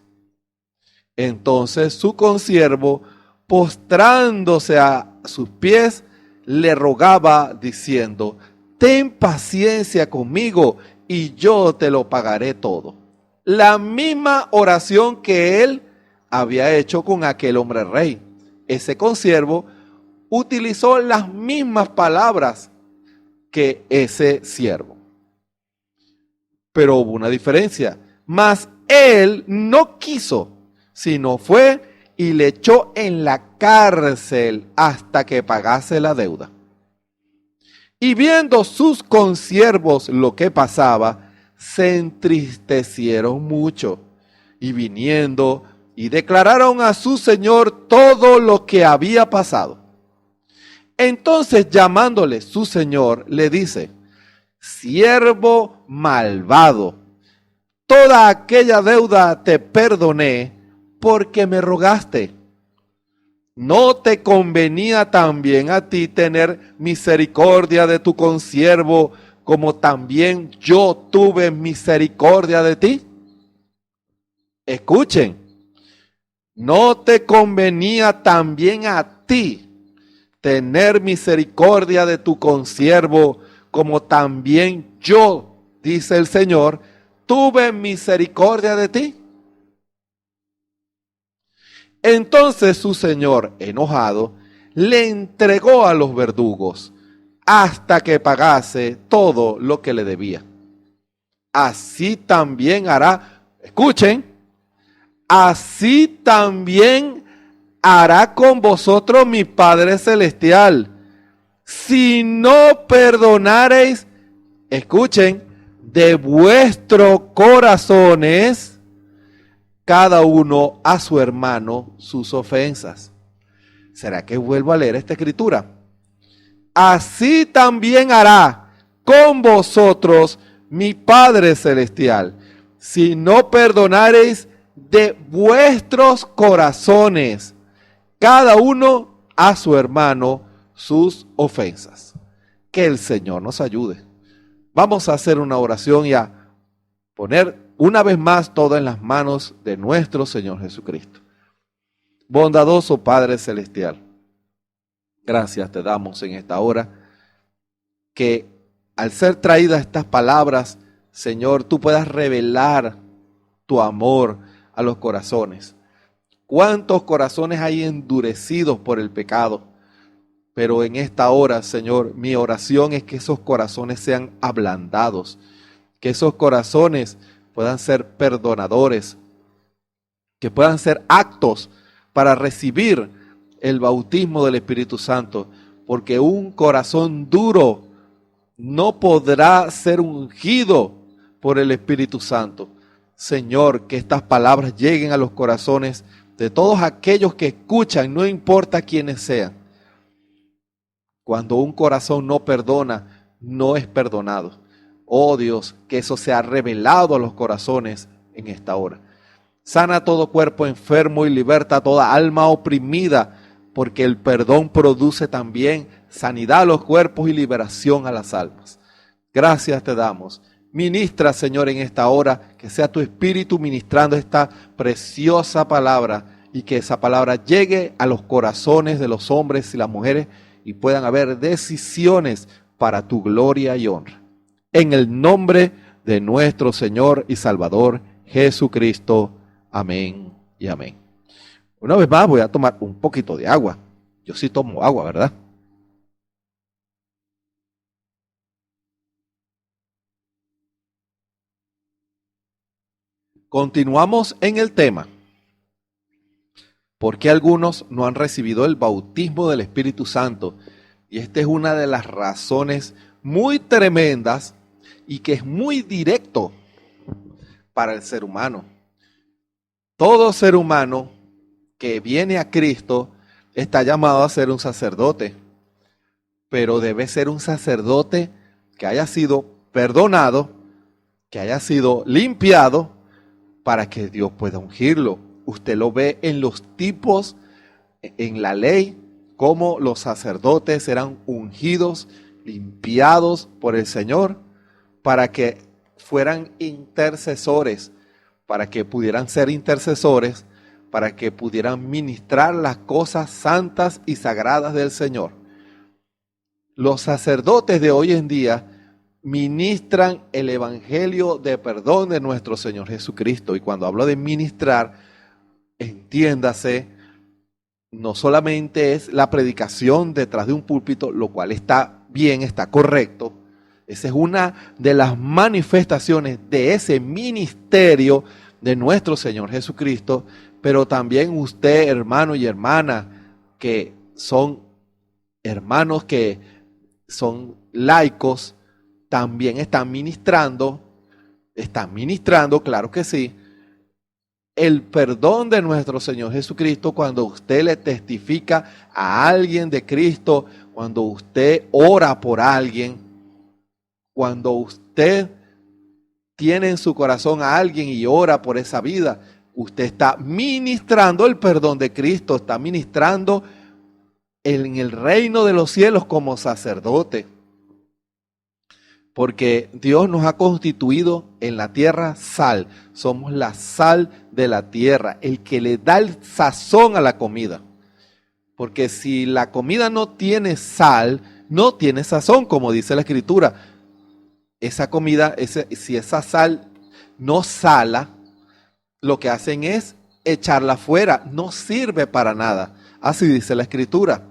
Entonces su consiervo, postrándose a sus pies, le rogaba diciendo: ten paciencia conmigo y yo te lo pagaré todo. La misma oración que él había hecho con aquel hombre rey. Ese consiervo utilizó las mismas palabras que ese siervo. Pero hubo una diferencia. Mas él no quiso, sino fue y le echó en la cárcel hasta que pagase la deuda. Y viendo sus consiervos lo que pasaba, se entristecieron mucho, y viniendo y declararon a su señor todo lo que había pasado. Entonces, llamándole su señor, le dice: siervo malvado, toda aquella deuda te perdoné porque me rogaste. ¿No te convenía también a ti tener misericordia de tu consiervo, como también yo tuve misericordia de ti? Escuchen, ¿no te convenía también a ti tener misericordia de tu consiervo, como también yo, dice el Señor, tuve misericordia de ti? Entonces su señor, enojado, le entregó a los verdugos hasta que pagase todo lo que le debía. Así también hará, escuchen, así también hará con vosotros mi Padre Celestial, si no perdonareis, escuchen, de vuestros corazones, cada uno a su hermano sus ofensas. ¿Será que vuelvo a leer esta escritura? Así también hará con vosotros mi Padre Celestial, si no perdonareis de vuestros corazones, cada uno a su hermano sus ofensas. Que el Señor nos ayude. Vamos a hacer una oración y a poner una vez más todo en las manos de nuestro Señor Jesucristo. Bondadoso Padre Celestial, gracias te damos en esta hora, que al ser traídas estas palabras, Señor, tú puedas revelar tu amor a los corazones. ¿Cuántos corazones hay endurecidos por el pecado? Pero en esta hora, Señor, mi oración es que esos corazones sean ablandados, que esos corazones puedan ser perdonadores, que puedan ser actos para recibir el bautismo del Espíritu Santo, porque un corazón duro no podrá ser ungido por el Espíritu Santo. Señor, que estas palabras lleguen a los corazones de todos aquellos que escuchan, no importa quiénes sean. Cuando un corazón no perdona, no es perdonado. Oh Dios, que eso sea revelado a los corazones en esta hora. Sana todo cuerpo enfermo y liberta toda alma oprimida, porque el perdón produce también sanidad a los cuerpos y liberación a las almas. Gracias te damos. Ministra, Señor, en esta hora, que sea tu Espíritu ministrando esta preciosa palabra y que esa palabra llegue a los corazones de los hombres y las mujeres y puedan haber decisiones para tu gloria y honra. En el nombre de nuestro Señor y Salvador Jesucristo. Amén y amén. Una vez más voy a tomar un poquito de agua. Yo sí tomo agua, ¿verdad? Continuamos en el tema. ¿Por qué algunos no han recibido el bautismo del Espíritu Santo? Y esta es una de las razones muy tremendas y que es muy directo para el ser humano. Todo ser humano que viene a Cristo está llamado a ser un sacerdote, pero debe ser un sacerdote que haya sido perdonado, que haya sido limpiado para que Dios pueda ungirlo. Usted lo ve en los tipos en la ley, cómo los sacerdotes eran ungidos, limpiados por el Señor para que fueran intercesores, para que pudieran ser intercesores, para que pudieran ministrar las cosas santas y sagradas del Señor. Los sacerdotes de hoy en día ministran el evangelio de perdón de nuestro Señor Jesucristo. Y cuando hablo de ministrar, entiéndase, no solamente es la predicación detrás de un púlpito, lo cual está bien, está correcto. Esa es una de las manifestaciones de ese ministerio de nuestro Señor Jesucristo, pero también usted, hermano y hermana, que son hermanos que son laicos, también están ministrando, claro que sí, el perdón de nuestro Señor Jesucristo cuando usted le testifica a alguien de Cristo, cuando usted ora por alguien, cuando usted tiene en su corazón a alguien y ora por esa vida, usted está ministrando el perdón de Cristo, está ministrando en el reino de los cielos como sacerdote. Porque Dios nos ha constituido en la tierra sal. Somos la sal de la tierra, el que le da el sazón a la comida. Porque si la comida no tiene sal, no tiene sazón, como dice la Escritura. Esa comida, si esa sal no sala, lo que hacen es echarla fuera. No sirve para nada. Así dice la Escritura.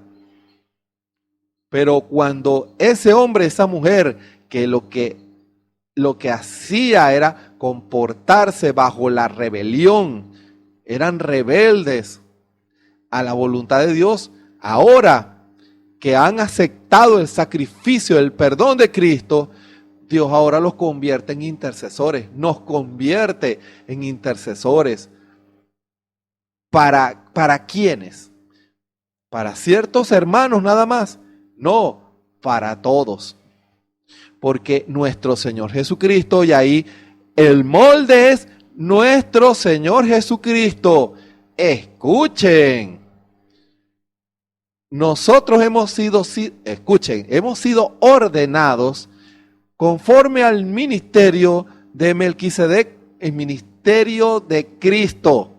Pero cuando ese hombre, esa mujer, que lo que hacía era comportarse bajo la rebelión, eran rebeldes a la voluntad de Dios, ahora que han aceptado el sacrificio, el perdón de Cristo, Dios ahora los convierte en intercesores, nos convierte en intercesores. ¿Para quiénes? ¿Para ciertos hermanos nada más? No, para todos. Porque nuestro Señor Jesucristo, y ahí el molde es nuestro Señor Jesucristo. Escuchen. Nosotros hemos sido ordenados conforme al ministerio de Melquisedec, el ministerio de Cristo.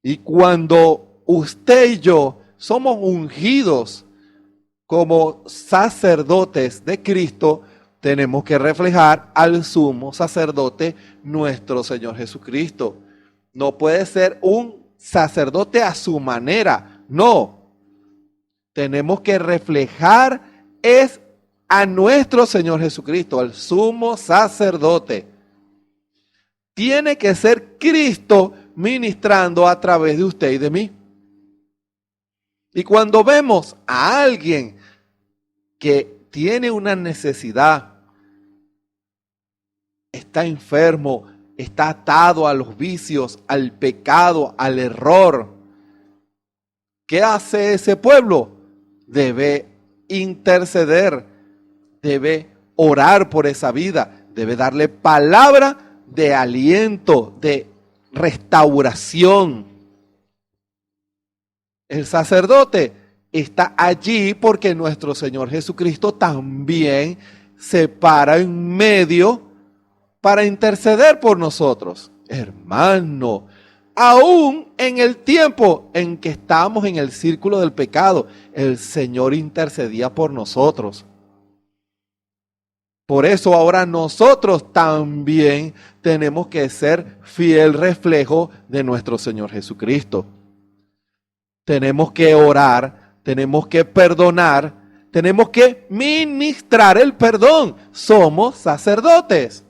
Y cuando usted y yo somos ungidos como sacerdotes de Cristo, tenemos que reflejar al sumo sacerdote, nuestro Señor Jesucristo. No puede ser un sacerdote a su manera, no. Tenemos que reflejar es a nuestro Señor Jesucristo, al sumo sacerdote. Tiene que ser Cristo ministrando a través de usted y de mí. Y cuando vemos a alguien que tiene una necesidad, está enfermo, está atado a los vicios, al pecado, al error, ¿qué hace ese pueblo? Debe interceder, debe orar por esa vida, debe darle palabra de aliento, de restauración. El sacerdote está allí porque nuestro Señor Jesucristo también se para en medio para interceder por nosotros. Hermano, aún en el tiempo en que estábamos en el círculo del pecado, el Señor intercedía por nosotros. Por eso ahora nosotros también tenemos que ser fiel reflejo de nuestro Señor Jesucristo. Tenemos que orar, tenemos que perdonar, tenemos que ministrar el perdón. Somos sacerdotes.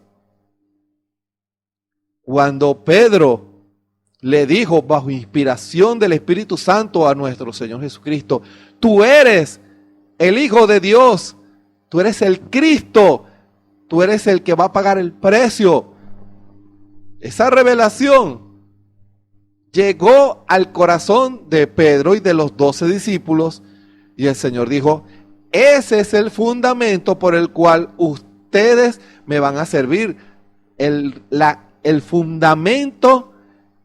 Cuando Pedro le dijo bajo inspiración del Espíritu Santo a nuestro Señor Jesucristo, tú eres el Hijo de Dios, tú eres el Cristo, tú eres el que va a pagar el precio. Esa revelación llegó al corazón de Pedro y de los 12 discípulos y el Señor dijo, ese es el fundamento por el cual ustedes me van a servir. El fundamento,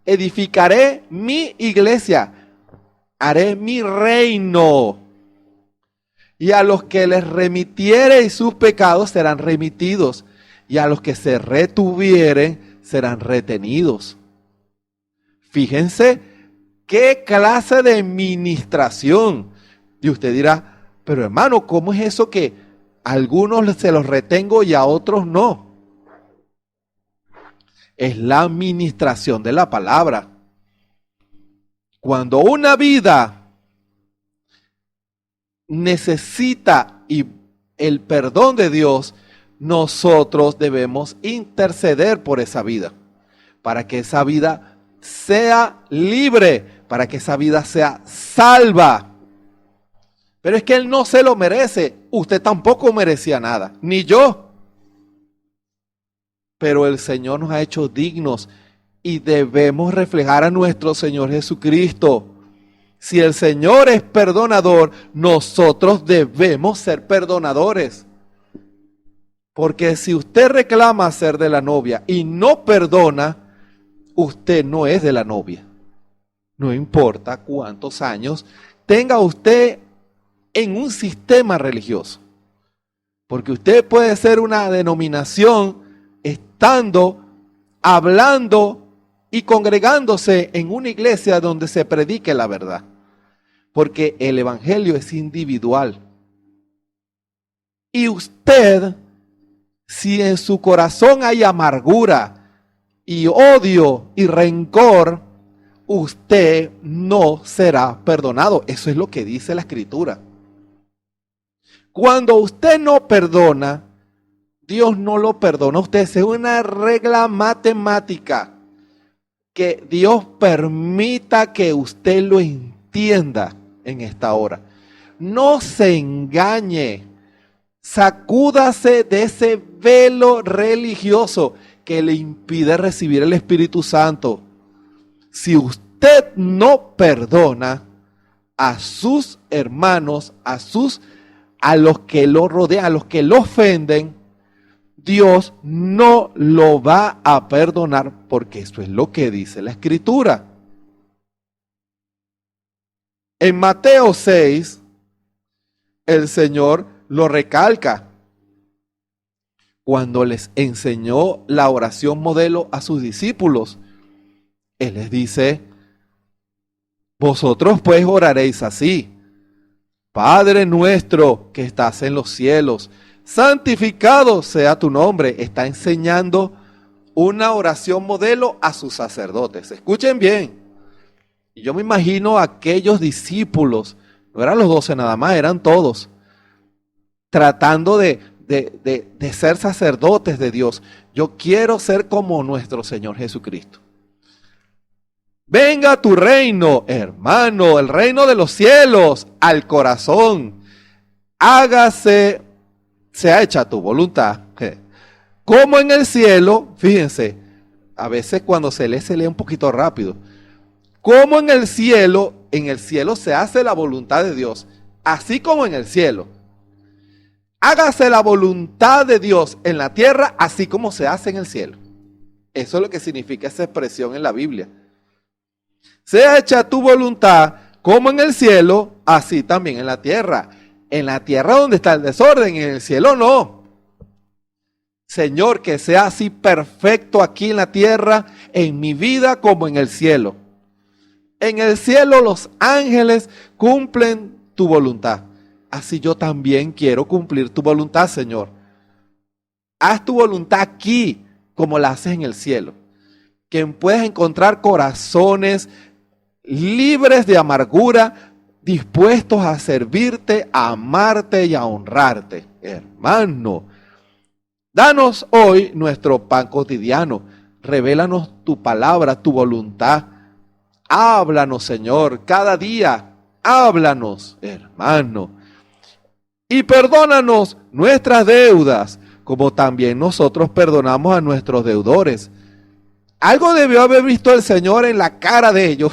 edificaré mi iglesia, haré mi reino. Y a los que les remitiere sus pecados serán remitidos, y a los que se retuvieren serán retenidos. Fíjense qué clase de ministración. Y usted dirá, pero hermano, ¿cómo es eso que a algunos se los retengo y a otros no? Es la administración de la palabra. Cuando una vida necesita el perdón de Dios, nosotros debemos interceder por esa vida, para que esa vida sea libre, para que esa vida sea salva. Pero es que él no se lo merece, usted tampoco merecía nada, ni yo. Pero el Señor nos ha hecho dignos y debemos reflejar a nuestro Señor Jesucristo. Si el Señor es perdonador, nosotros debemos ser perdonadores. Porque si usted reclama ser de la novia y no perdona, usted no es de la novia. No importa cuántos años tenga usted en un sistema religioso. Porque usted puede ser una denominación estando, hablando y congregándose en una iglesia donde se predique la verdad. Porque el evangelio es individual. Y usted, si en su corazón hay amargura y odio y rencor, usted no será perdonado. Eso es lo que dice la Escritura. Cuando usted no perdona, Dios no lo perdona a usted. Es una regla matemática. Que Dios permita que usted lo entienda en esta hora. No se engañe. Sacúdase de ese velo religioso que le impide recibir el Espíritu Santo. Si usted no perdona a sus hermanos, a los que lo rodean, a los que lo ofenden, Dios no lo va a perdonar, porque eso es lo que dice la Escritura. En Mateo 6, el Señor lo recalca cuando les enseñó la oración modelo a sus discípulos. Él les dice, vosotros pues oraréis así: Padre nuestro que estás en los cielos, santificado sea tu nombre. Está enseñando una oración modelo a sus sacerdotes. Escuchen bien. Y yo me imagino a aquellos discípulos, no eran los 12 nada más, eran todos, tratando de ser sacerdotes de Dios. Yo quiero ser como nuestro Señor Jesucristo. Venga tu reino, hermano, el reino de los cielos, al corazón. Hágase, sea hecha tu voluntad. Como en el cielo, fíjense, a veces cuando se lee un poquito rápido. Como en el cielo se hace la voluntad de Dios, así como en el cielo. Hágase la voluntad de Dios en la tierra, así como se hace en el cielo. Eso es lo que significa esa expresión en la Biblia. Sea hecha tu voluntad, como en el cielo, así también en la tierra. En la tierra donde está el desorden, en el cielo no. Señor, que sea así perfecto aquí en la tierra, en mi vida como en el cielo. En el cielo los ángeles cumplen tu voluntad. Así yo también quiero cumplir tu voluntad, Señor. Haz tu voluntad aquí como la haces en el cielo. Que puedas encontrar corazones libres de amargura, dispuestos a servirte, a amarte y a honrarte. Hermano, danos hoy nuestro pan cotidiano. Revélanos tu palabra, tu voluntad. Háblanos, Señor, cada día. Háblanos, hermano. Y perdónanos nuestras deudas, como también nosotros perdonamos a nuestros deudores. Algo debió haber visto el Señor en la cara de ellos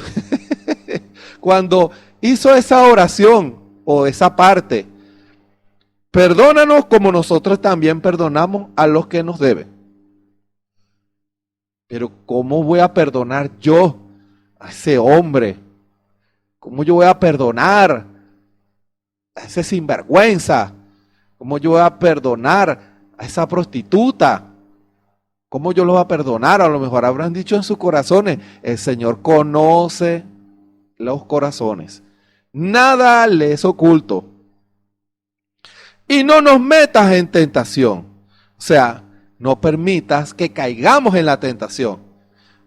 cuando hizo esa oración o esa parte. Perdónanos como nosotros también perdonamos a los que nos deben. Pero ¿cómo voy a perdonar yo a ese hombre? ¿Cómo yo voy a perdonar a ese sinvergüenza? ¿Cómo yo voy a perdonar a esa prostituta? ¿Cómo yo lo voy a perdonar? A lo mejor habrán dicho en sus corazones, el Señor conoce los corazones. Nada le es oculto. Y no nos metas en tentación. O sea, no permitas que caigamos en la tentación.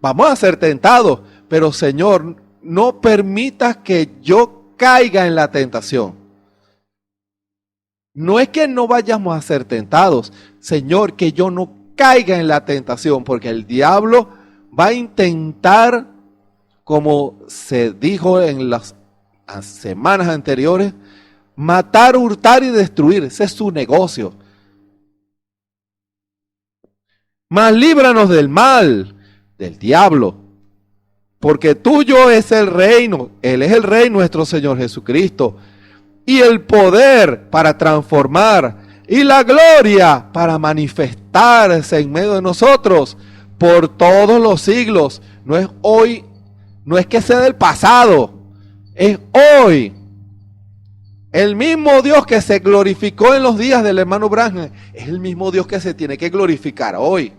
Vamos a ser tentados, pero Señor, no permitas que yo caiga en la tentación. No es que no vayamos a ser tentados, Señor, que yo no caiga en la tentación, porque el diablo va a intentar, como se dijo en las semanas anteriores, matar, hurtar y destruir. Ese es su negocio. Mas líbranos del mal, del diablo, porque tuyo es el reino. Él es el rey, nuestro Señor Jesucristo, y el poder para transformar, y la gloria para manifestarse en medio de nosotros por todos los siglos. No es hoy, no es que sea del pasado, es hoy. El mismo Dios que se glorificó en los días del hermano Branham es el mismo Dios que se tiene que glorificar hoy.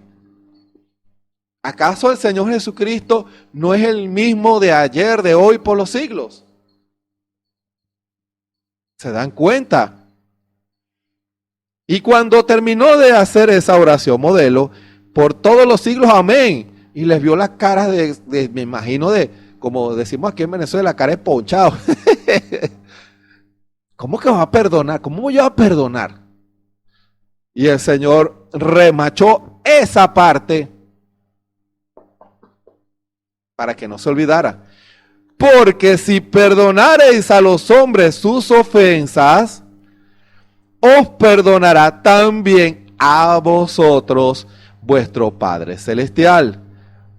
¿Acaso el Señor Jesucristo no es el mismo de ayer, de hoy, por los siglos? ¿Se dan cuenta? Y cuando terminó de hacer esa oración modelo, por todos los siglos, amén. Y les vio las caras me imagino, como decimos aquí en Venezuela, la cara de ponchado. ¿Cómo que va a perdonar? ¿Cómo voy a perdonar? Y el Señor remachó esa parte para que no se olvidara. Porque si perdonareis a los hombres sus ofensas, os perdonará también a vosotros vuestro Padre Celestial.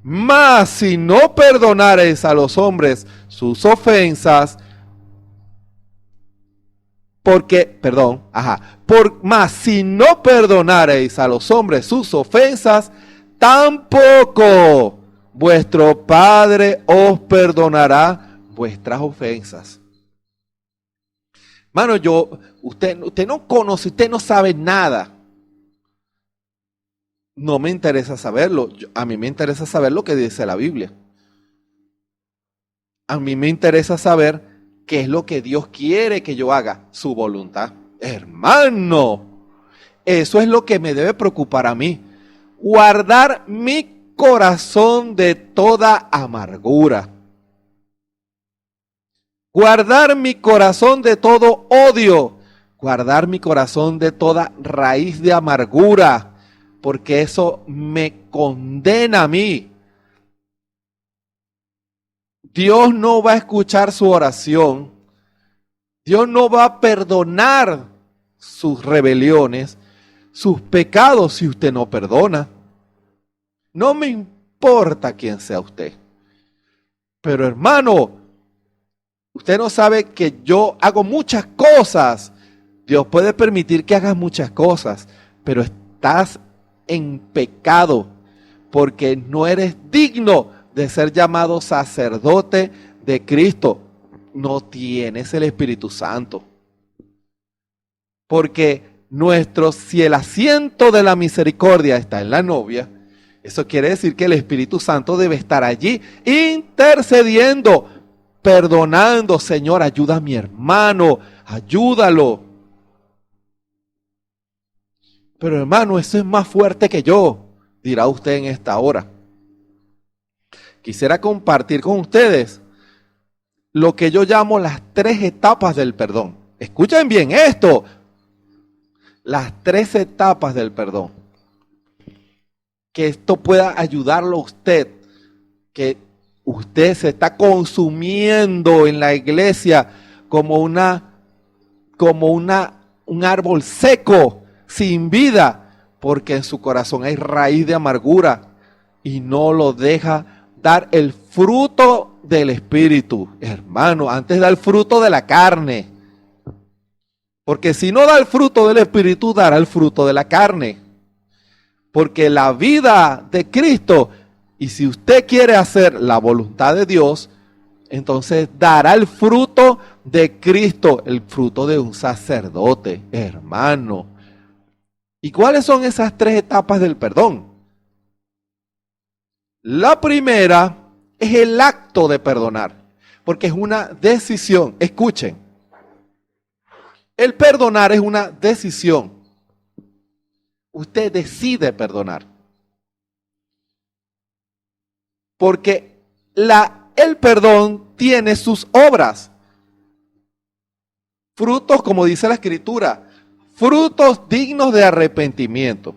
Mas si no perdonareis a los hombres sus ofensas, mas si no perdonareis a los hombres sus ofensas, tampoco vuestro Padre os perdonará vuestras ofensas. Mano, usted no conoce, usted no sabe nada. No me interesa saberlo. A mí me interesa saber lo que dice la Biblia. A mí me interesa saber qué es lo que Dios quiere que yo haga, su voluntad. Hermano, eso es lo que me debe preocupar a mí. Guardar mi corazón de toda amargura. Guardar mi corazón de todo odio. Guardar mi corazón de toda raíz de amargura. Porque eso me condena a mí. Dios no va a escuchar su oración. Dios no va a perdonar sus rebeliones, sus pecados si usted no perdona. No me importa quién sea usted. Pero hermano, usted no sabe que yo hago muchas cosas. Dios puede permitir que hagas muchas cosas, pero estás en pecado porque no eres digno de ser llamado sacerdote de Cristo. No tienes el Espíritu Santo. Porque si el asiento de la misericordia está en la novia, eso quiere decir que el Espíritu Santo debe estar allí intercediendo, perdonando. Señor, ayuda a mi hermano, ayúdalo. Pero hermano, eso es más fuerte que yo, dirá usted en esta hora. Quisiera compartir con ustedes lo que yo llamo las 3 etapas del perdón. Escuchen bien esto. Las 3 etapas del perdón. Que esto pueda ayudarlo a usted. Que usted se está consumiendo en la iglesia como un árbol seco, sin vida, porque en su corazón hay raíz de amargura y no lo deja dar el fruto del Espíritu. Hermano, antes da el fruto de la carne. Porque si no da el fruto del Espíritu, dará el fruto de la carne. Porque la vida de Cristo, y si usted quiere hacer la voluntad de Dios, entonces dará el fruto de Cristo, el fruto de un sacerdote, hermano. ¿Y cuáles son esas 3 etapas del perdón? La primera es el acto de perdonar, porque es una decisión. Escuchen, el perdonar es una decisión. Usted decide perdonar. Porque el perdón tiene sus obras. Frutos, como dice la Escritura, frutos dignos de arrepentimiento.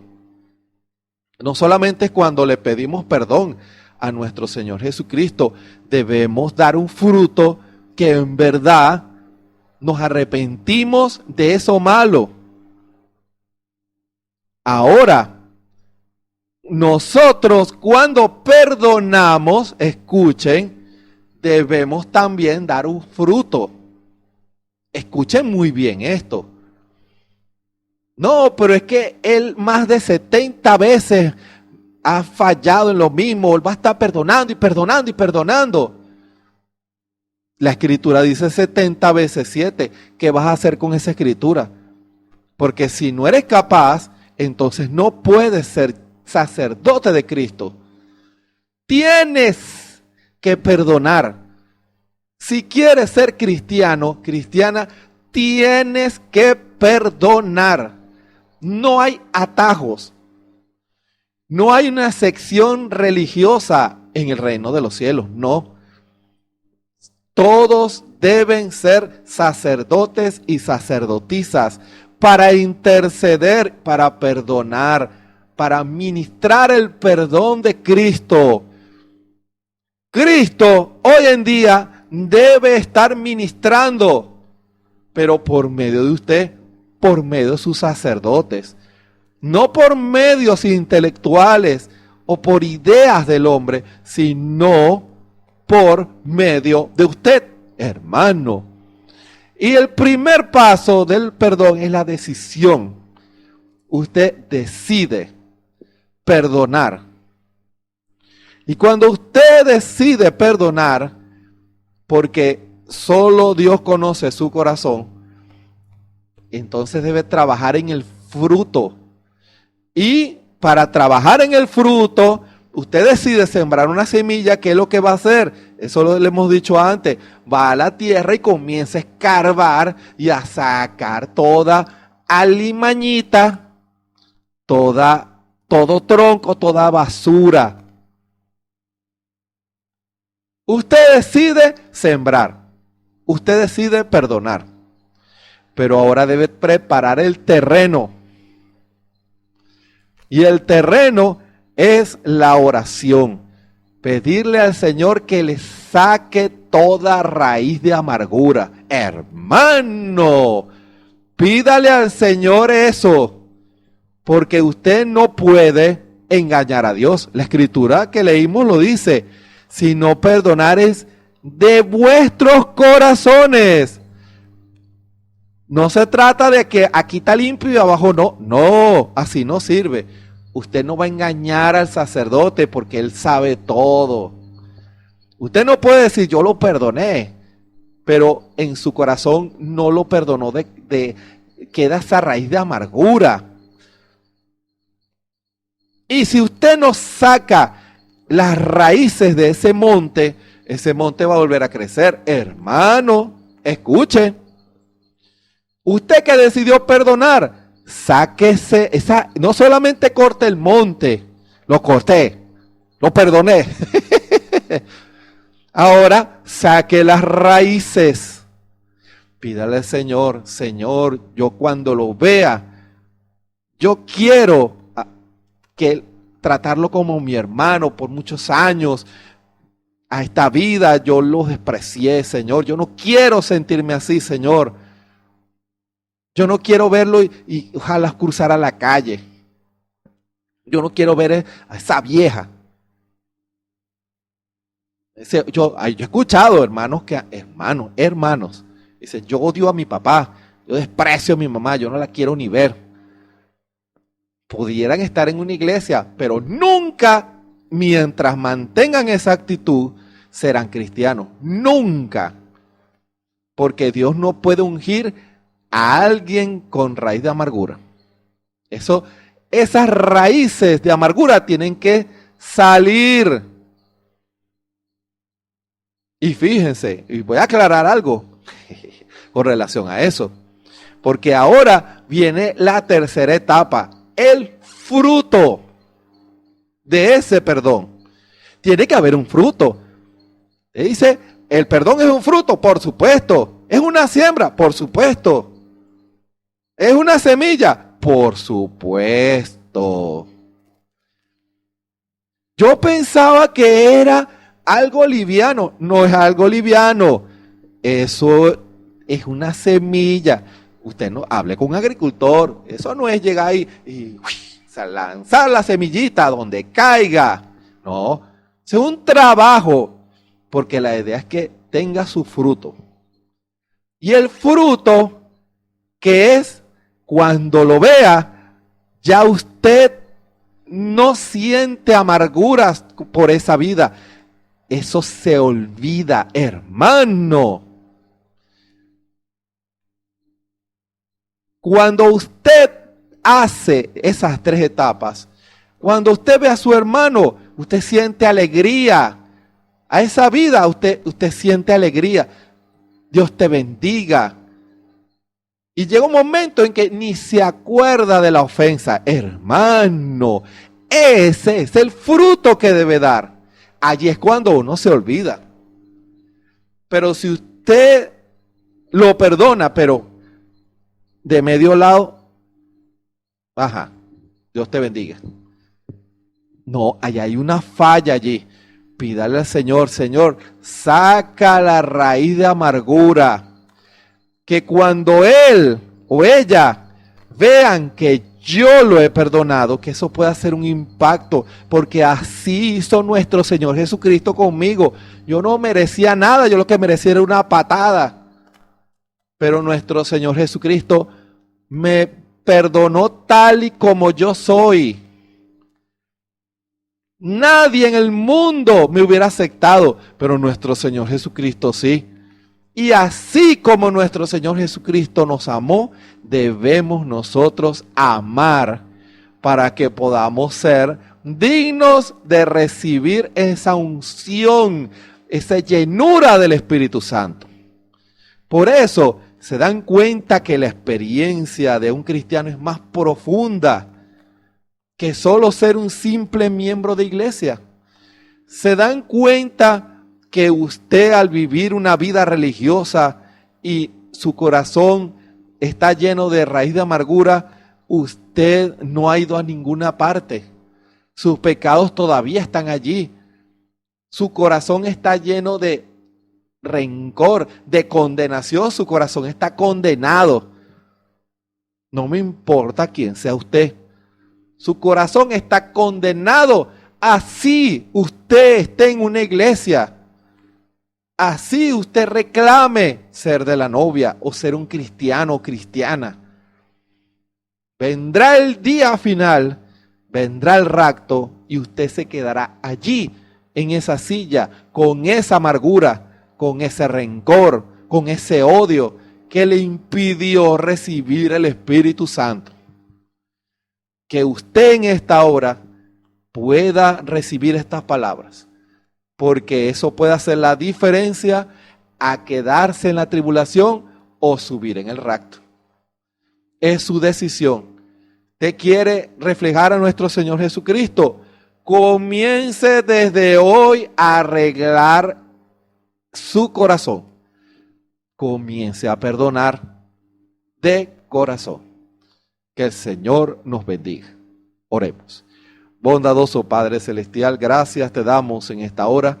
No solamente cuando le pedimos perdón a nuestro Señor Jesucristo, debemos dar un fruto que en verdad nos arrepentimos de eso malo. Ahora, nosotros cuando perdonamos, escuchen, debemos también dar un fruto. Escuchen muy bien esto. No, pero es que él más de 70 veces ha fallado en lo mismo. Él va a estar perdonando y perdonando y perdonando. La Escritura dice 70 veces 7. ¿Qué vas a hacer con esa Escritura? Porque si no eres capaz, entonces no puedes ser sacerdote de Cristo. Tienes que perdonar. Si quieres ser cristiano, cristiana, tienes que perdonar. No hay atajos. No hay una sección religiosa en el reino de los cielos, no. Todos deben ser sacerdotes y sacerdotisas para interceder, para perdonar, para ministrar el perdón de Cristo. Cristo hoy en día debe estar ministrando, pero por medio de usted, por medio de sus sacerdotes, no por medios intelectuales o por ideas del hombre, sino por medio de usted, hermano. Y el primer paso del perdón es la decisión. Usted decide perdonar. Y cuando usted decide perdonar, porque solo Dios conoce su corazón, entonces debe trabajar en el fruto. Y para trabajar en el fruto, usted decide sembrar una semilla. ¿Qué es lo que va a hacer? Eso lo hemos dicho antes. Va a la tierra y comienza a escarbar y a sacar toda alimañita, todo tronco, toda basura. Usted decide sembrar. Usted decide perdonar. Pero ahora debe preparar el terreno. Y el terreno es la oración. Pedirle al Señor que le saque toda raíz de amargura. Hermano, pídale al Señor eso, porque usted no puede engañar a Dios. La escritura que leímos lo dice: si no perdonares de vuestros corazones. No se trata de que aquí está limpio y abajo no. No, así no sirve. Usted no va a engañar al sacerdote porque él sabe todo. Usted no puede decir yo lo perdoné, pero en su corazón no lo perdonó, queda esa raíz de amargura. Y si usted no saca las raíces de ese monte va a volver a crecer. Hermano, escuche. Usted que decidió perdonar, sáquese no solamente corte el monte, lo corté, lo perdoné. Ahora saque las raíces. Pídale al Señor: Señor, yo cuando lo vea, yo quiero tratarlo como mi hermano por muchos años. A esta vida yo lo desprecié, Señor. Yo no quiero sentirme así, Señor. Yo no quiero verlo y ojalá cruzar a la calle. Yo no quiero ver a esa vieja. Yo he escuchado hermanos, dicen: yo odio a mi papá, yo desprecio a mi mamá, yo no la quiero ni ver. Pudieran estar en una iglesia, pero nunca, mientras mantengan esa actitud, serán cristianos. Nunca. Porque Dios no puede ungir a alguien con raíz de amargura. Esas raíces de amargura tienen que salir. Y fíjense, y voy a aclarar algo con relación a eso, porque ahora viene la tercera etapa, el fruto de ese perdón. Tiene que haber un fruto. Dice, el perdón es un fruto, por supuesto. Es una siembra, por supuesto. ¿Es una semilla? Por supuesto. Yo pensaba que era algo liviano. No es algo liviano. Eso es una semilla. Usted no hable con un agricultor. Eso no es llegar y lanzar la semillita donde caiga. No. Es un trabajo. Porque la idea es que tenga su fruto. Y el fruto, que es cuando lo vea, ya usted no siente amarguras por esa vida. Eso se olvida, hermano. Cuando usted hace esas tres etapas, cuando usted ve a su hermano, usted siente alegría. A esa vida usted siente alegría. Dios te bendiga. Y llega un momento en que ni se acuerda de la ofensa. Hermano, ese es el fruto que debe dar. Allí es cuando uno se olvida. Pero si usted lo perdona, pero de medio lado, Dios te bendiga. No, allá hay una falla allí. Pídale al Señor: Señor, saca la raíz de amargura. Que cuando él o ella vean que yo lo he perdonado, que eso pueda hacer un impacto, porque así hizo nuestro Señor Jesucristo conmigo. Yo no merecía nada, yo lo que merecía era una patada. Pero nuestro Señor Jesucristo me perdonó tal y como yo soy. Nadie en el mundo me hubiera aceptado, pero nuestro Señor Jesucristo sí. Y así como nuestro Señor Jesucristo nos amó, debemos nosotros amar para que podamos ser dignos de recibir esa unción, esa llenura del Espíritu Santo. Por eso se dan cuenta que la experiencia de un cristiano es más profunda que solo ser un simple miembro de iglesia. Se dan cuenta que usted, al vivir una vida religiosa y su corazón está lleno de raíz de amargura, usted no ha ido a ninguna parte. Sus pecados todavía están allí. Su corazón está lleno de rencor, de condenación. Su corazón está condenado. No me importa quién sea usted. Su corazón está condenado. Así usted esté en una iglesia. Así usted reclame ser de la novia o ser un cristiano o cristiana. Vendrá el día final, vendrá el rapto y usted se quedará allí en esa silla con esa amargura, con ese rencor, con ese odio que le impidió recibir el Espíritu Santo. Que usted en esta hora pueda recibir estas palabras, porque eso puede hacer la diferencia a quedarse en la tribulación o subir en el rapto. Es su decisión. Usted quiere reflejar a nuestro Señor Jesucristo. Comience desde hoy a arreglar su corazón. Comience a perdonar de corazón. Que el Señor nos bendiga. Oremos. Bondadoso Padre Celestial, gracias te damos en esta hora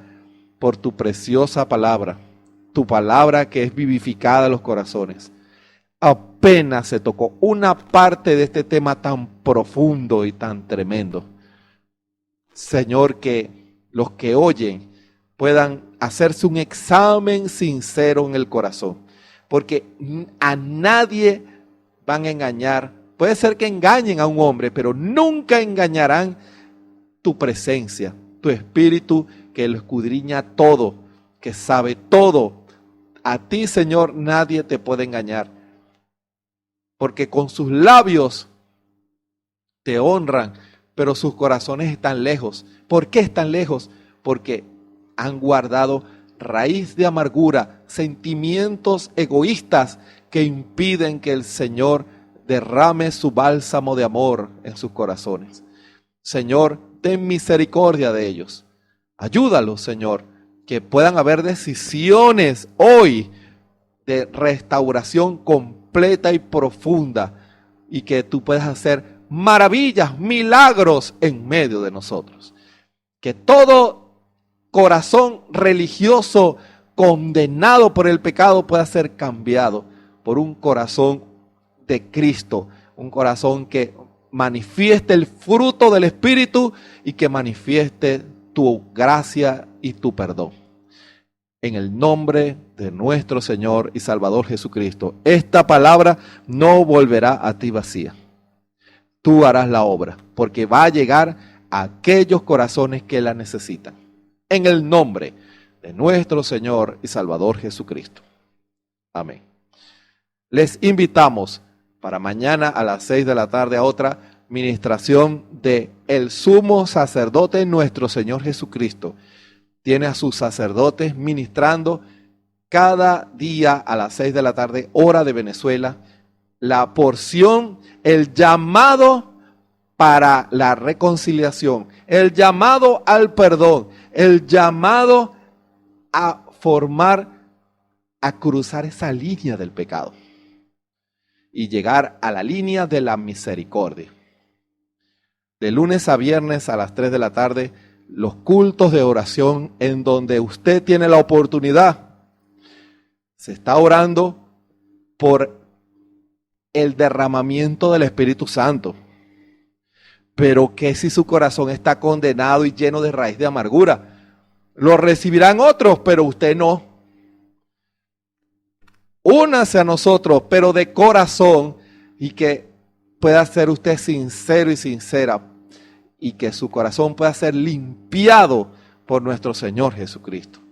por tu preciosa palabra. Tu palabra que es vivificada en los corazones. Apenas se tocó una parte de este tema tan profundo y tan tremendo. Señor, que los que oyen puedan hacerse un examen sincero en el corazón, porque a nadie van a engañar. Puede ser que engañen a un hombre, pero nunca engañarán tu presencia, tu Espíritu que lo escudriña todo, que sabe todo. A ti, Señor, nadie te puede engañar, porque con sus labios te honran, pero sus corazones están lejos. ¿Por qué están lejos? Porque han guardado raíz de amargura, sentimientos egoístas que impiden que el Señor derrame su bálsamo de amor en sus corazones. Señor, ten misericordia de ellos. Ayúdalos, Señor, que puedan haber decisiones hoy de restauración completa y profunda, y que tú puedas hacer maravillas, milagros en medio de nosotros. Que todo corazón religioso condenado por el pecado pueda ser cambiado por un corazón de Cristo, un corazón que manifieste el fruto del Espíritu y que manifieste tu gracia y tu perdón. En el nombre de nuestro Señor y Salvador Jesucristo, esta palabra no volverá a ti vacía. Tú harás la obra, porque va a llegar a aquellos corazones que la necesitan. En el nombre de nuestro Señor y Salvador Jesucristo. Amén. Les invitamos para mañana a las 6 de la tarde a otra ministración de el sumo sacerdote nuestro Señor Jesucristo. Tiene a sus sacerdotes ministrando cada día a las 6 de la tarde, hora de Venezuela, la porción, el llamado para la reconciliación, el llamado al perdón, el llamado a a cruzar esa línea del pecado y llegar a la línea de la misericordia. De lunes a viernes a las 3 de la tarde, los cultos de oración en donde usted tiene la oportunidad. Se está orando por el derramamiento del Espíritu Santo. Pero que si su corazón está condenado y lleno de raíz de amargura, lo recibirán otros, pero usted no. Únase a nosotros, pero de corazón, y que pueda ser usted sincero y sincera, y que su corazón pueda ser limpiado por nuestro Señor Jesucristo.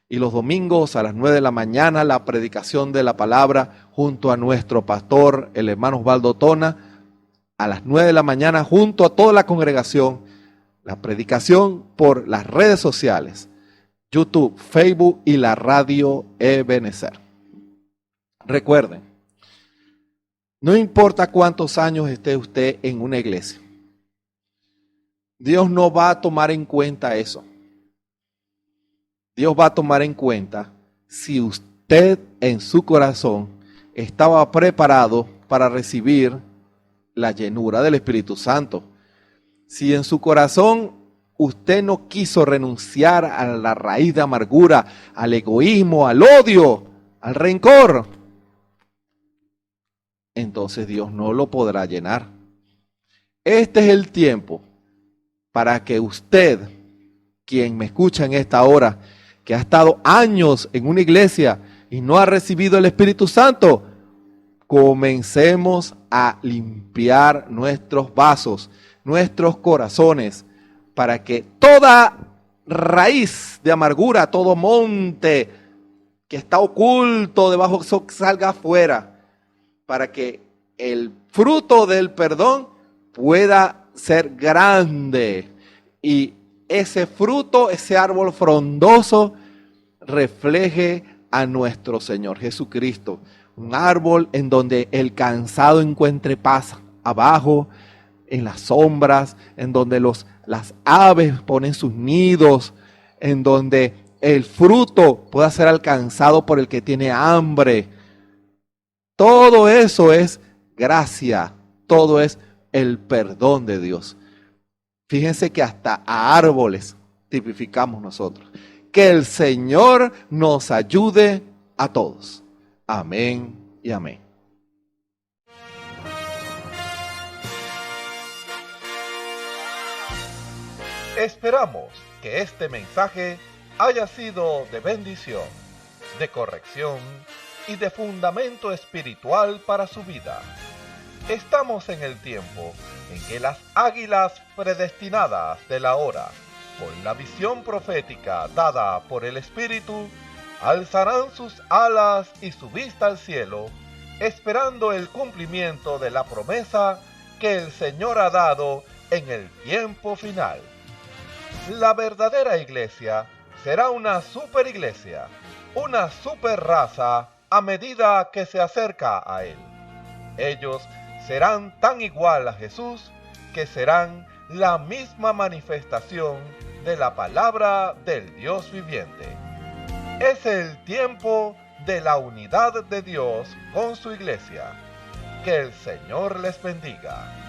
Y los domingos a las 9 de la mañana, la predicación de la palabra junto a nuestro pastor, el hermano Osvaldo Tona, a las 9 de la mañana junto a toda la congregación, la predicación por las redes sociales, YouTube, Facebook y la radio Ebenezer. Recuerden, no importa cuántos años esté usted en una iglesia, Dios no va a tomar en cuenta eso. Dios va a tomar en cuenta si usted en su corazón estaba preparado para recibir la llenura del Espíritu Santo. Si en su corazón usted no quiso renunciar a la raíz de amargura, al egoísmo, al odio, al rencor, entonces Dios no lo podrá llenar. Este es el tiempo para que usted, quien me escucha en esta hora, que ha estado años en una iglesia y no ha recibido el Espíritu Santo, comencemos a limpiar nuestros vasos, nuestros corazones, para que toda raíz de amargura, todo monte que está oculto debajo salga afuera, para que el fruto del perdón pueda ser grande y ese fruto, ese árbol frondoso, refleje a nuestro Señor Jesucristo. Un árbol en donde el cansado encuentre paz abajo, en las sombras, en donde las aves ponen sus nidos, en donde el fruto pueda ser alcanzado por el que tiene hambre. Todo eso es gracia, todo es el perdón de Dios. Fíjense que hasta a árboles tipificamos nosotros. Que el Señor nos ayude a todos. Amén y amén. Esperamos que este mensaje haya sido de bendición, de corrección y de fundamento espiritual para su vida. Estamos en el tiempo en que las águilas predestinadas de la hora, con la visión profética dada por el Espíritu, alzarán sus alas y su vista al cielo, esperando el cumplimiento de la promesa que el Señor ha dado en el tiempo final. La verdadera iglesia será una superiglesia, una super raza a medida que se acerca a Él. Ellos serán tan igual a Jesús que serán la misma manifestación de la palabra del Dios viviente. Es el tiempo de la unidad de Dios con su iglesia. Que el Señor les bendiga.